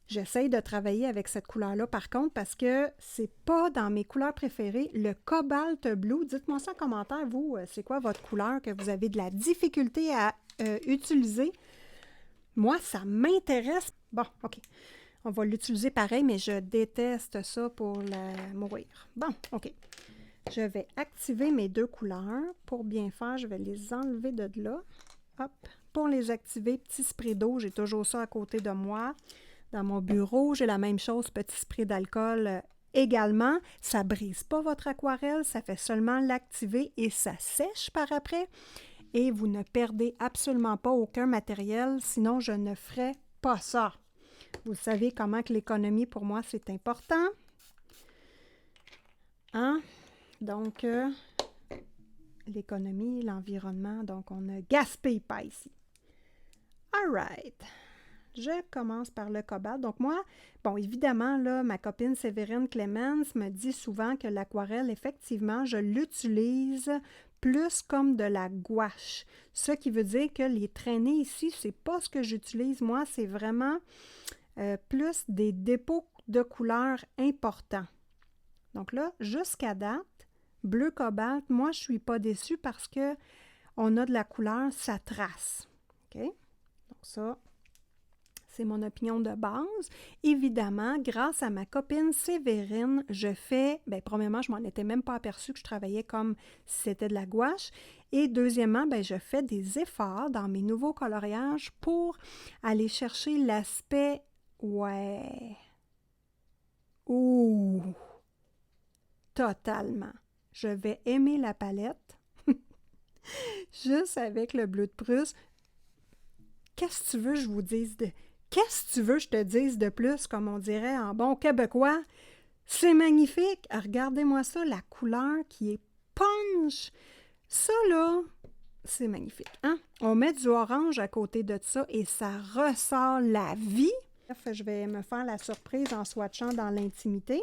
Speaker 1: J'essaye de travailler avec cette couleur-là, par contre, parce que c'est pas dans mes couleurs préférées. Le Cobalt Blue, dites-moi ça en commentaire, vous, c'est quoi votre couleur que vous avez de la difficulté à utiliser? Moi, ça m'intéresse. Bon, OK. On va l'utiliser pareil, mais je déteste ça pour la mourir. Bon, OK. Je vais activer mes deux couleurs. Pour bien faire, je vais les enlever de là. Hop. Pour les activer, petit spray d'eau, j'ai toujours ça à côté de moi. Dans mon bureau, j'ai la même chose, petit spray d'alcool également. Ça ne brise pas votre aquarelle, ça fait seulement l'activer et ça sèche par après. Et vous ne perdez absolument pas aucun matériel, sinon je ne ferais pas ça. Vous savez comment que l'économie, pour moi, c'est important. Hein? Donc, l'économie, l'environnement, donc on ne gaspille pas ici. All right. Je commence par le cobalt. Donc moi, bon, évidemment, là, ma copine Sévérine Clemens me dit souvent que l'aquarelle, effectivement, je l'utilise plus comme de la gouache. Ce qui veut dire que les traînées ici, c'est pas ce que j'utilise. Moi, c'est vraiment plus des dépôts de couleurs importants. Donc là, jusqu'à date, bleu cobalt, moi, je suis pas déçue parce que on a de la couleur, ça trace. OK? Donc ça... C'est mon opinion de base. Évidemment, grâce à ma copine Sévérine, je fais, bien, premièrement, je m'en étais même pas aperçue que je travaillais comme si c'était de la gouache. Et deuxièmement, bien, je fais des efforts dans mes nouveaux coloriages pour aller chercher l'aspect, ouais, ouh, totalement. Je vais aimer la palette, juste avec le bleu de Prusse. Qu'est-ce que tu veux que je vous dise de... Qu'est-ce que tu veux que je te dise de plus, comme on dirait en bon québécois? C'est magnifique! Regardez-moi ça, la couleur qui est punch! Ça, là, c'est magnifique, hein? On met du orange à côté de ça et ça ressort la vie. Je vais me faire la surprise en swatchant dans l'intimité.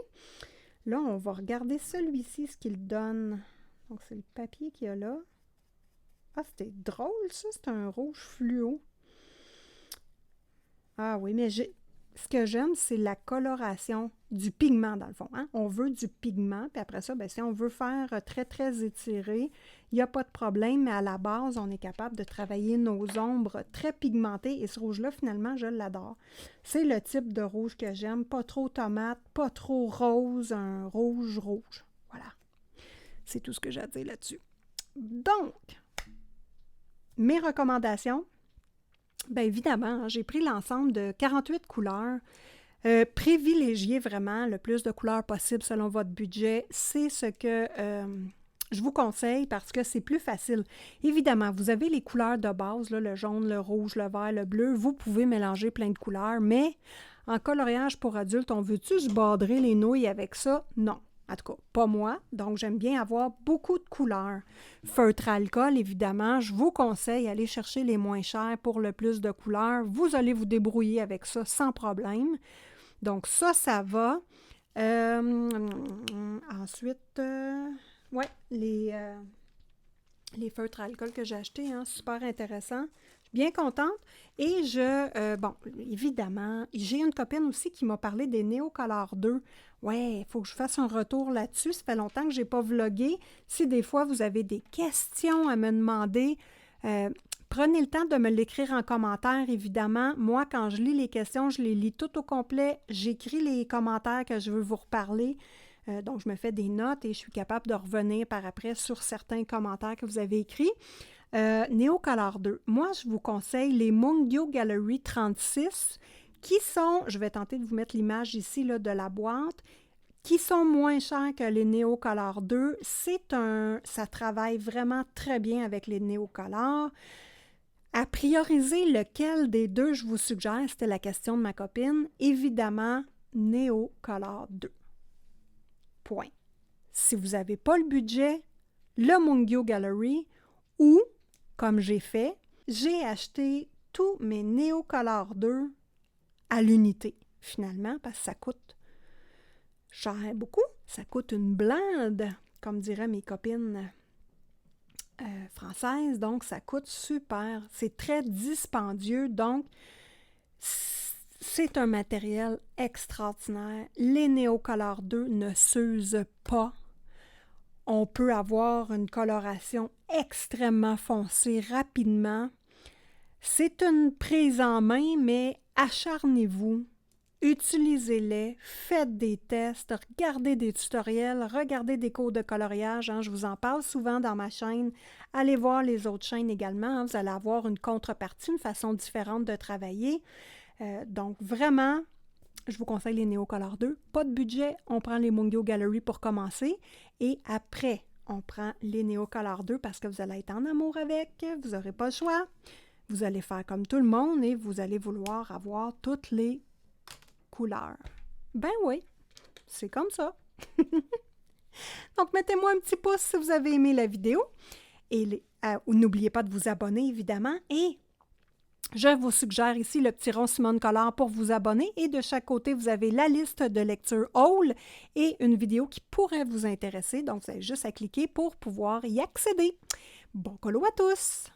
Speaker 1: Là, on va regarder celui-ci, ce qu'il donne. Donc, c'est le papier qu'il y a là. Ah, c'était drôle, ça. C'est un rouge fluo. Ah oui, mais ce que j'aime, c'est la coloration du pigment, dans le fond. Hein? On veut du pigment, puis après ça, bien, si on veut faire très, très étiré, il n'y a pas de problème, mais à la base, on est capable de travailler nos ombres très pigmentées, et ce rouge-là, finalement, je l'adore. C'est le type de rouge que j'aime, pas trop tomate, pas trop rose, un rouge. Voilà. C'est tout ce que j'ai à dire là-dessus. Donc, mes recommandations, bien évidemment, j'ai pris l'ensemble de 48 couleurs. Privilégiez vraiment le plus de couleurs possible selon votre budget. C'est ce que je vous conseille parce que c'est plus facile. Évidemment, vous avez les couleurs de base, là, le jaune, le rouge, le vert, le bleu. Vous pouvez mélanger plein de couleurs, mais en coloriage pour adultes, on veut-tu se bordrer les nouilles avec ça? Non. En tout cas, pas moi. Donc, j'aime bien avoir beaucoup de couleurs. Feutre alcool, évidemment, je vous conseille d'aller chercher les moins chers pour le plus de couleurs. Vous allez vous débrouiller avec ça sans problème. Donc, ça va. Ensuite, ouais, les feutres alcool que j'ai achetés, hein, super intéressant. Je suis bien contente. Et bon, évidemment, j'ai une copine aussi qui m'a parlé des Neocolor 2. Ouais, il faut que je fasse un retour là-dessus. Ça fait longtemps que je n'ai pas vlogué. Si des fois vous avez des questions à me demander, prenez le temps de me l'écrire en commentaire, évidemment. Moi, quand je lis les questions, je les lis tout au complet. J'écris les commentaires que je veux vous reparler. Donc, je me fais des notes et je suis capable de revenir par après sur certains commentaires que vous avez écrits. Neocolor 2. Moi, je vous conseille les Mungyo Gallery 36 qui sont, je vais tenter de vous mettre l'image ici là, de la boîte, qui sont moins chers que les Neocolor 2. Ça travaille vraiment très bien avec les Neocolor. À prioriser lequel des deux je vous suggère, c'était la question de ma copine. Évidemment, Neocolor 2. Point. Si vous n'avez pas le budget, le Mungyo Gallery ou, comme j'ai fait, j'ai acheté tous mes Neocolor 2 à l'unité, finalement, parce que ça coûte cher beaucoup. Ça coûte une blinde, comme diraient mes copines françaises. Donc, ça coûte super. C'est très dispendieux. Donc, c'est un matériel extraordinaire. Les Neocolor 2 ne s'usent pas. On peut avoir une coloration extrêmement foncée rapidement. C'est une prise en main, mais acharnez-vous, utilisez-les, faites des tests, regardez des tutoriels, regardez des cours de coloriage. Hein, je vous en parle souvent dans ma chaîne. Allez voir les autres chaînes également. Hein, vous allez avoir une contrepartie, une façon différente de travailler. Donc, vraiment, je vous conseille les Neocolor 2. Pas de budget, on prend les Mungyo Gallery pour commencer. Et après, on prend les Neocolor 2 parce que vous allez être en amour avec, vous n'aurez pas le choix. Vous allez faire comme tout le monde et vous allez vouloir avoir toutes les couleurs. Ben oui, c'est comme ça. Donc, mettez-moi un petit pouce si vous avez aimé la vidéo. Et n'oubliez pas de vous abonner, évidemment. Et je vous suggère ici le petit rond Simone Collard pour vous abonner. Et de chaque côté, vous avez la liste de lecture haul et une vidéo qui pourrait vous intéresser. Donc, vous avez juste à cliquer pour pouvoir y accéder. Bon colo à tous!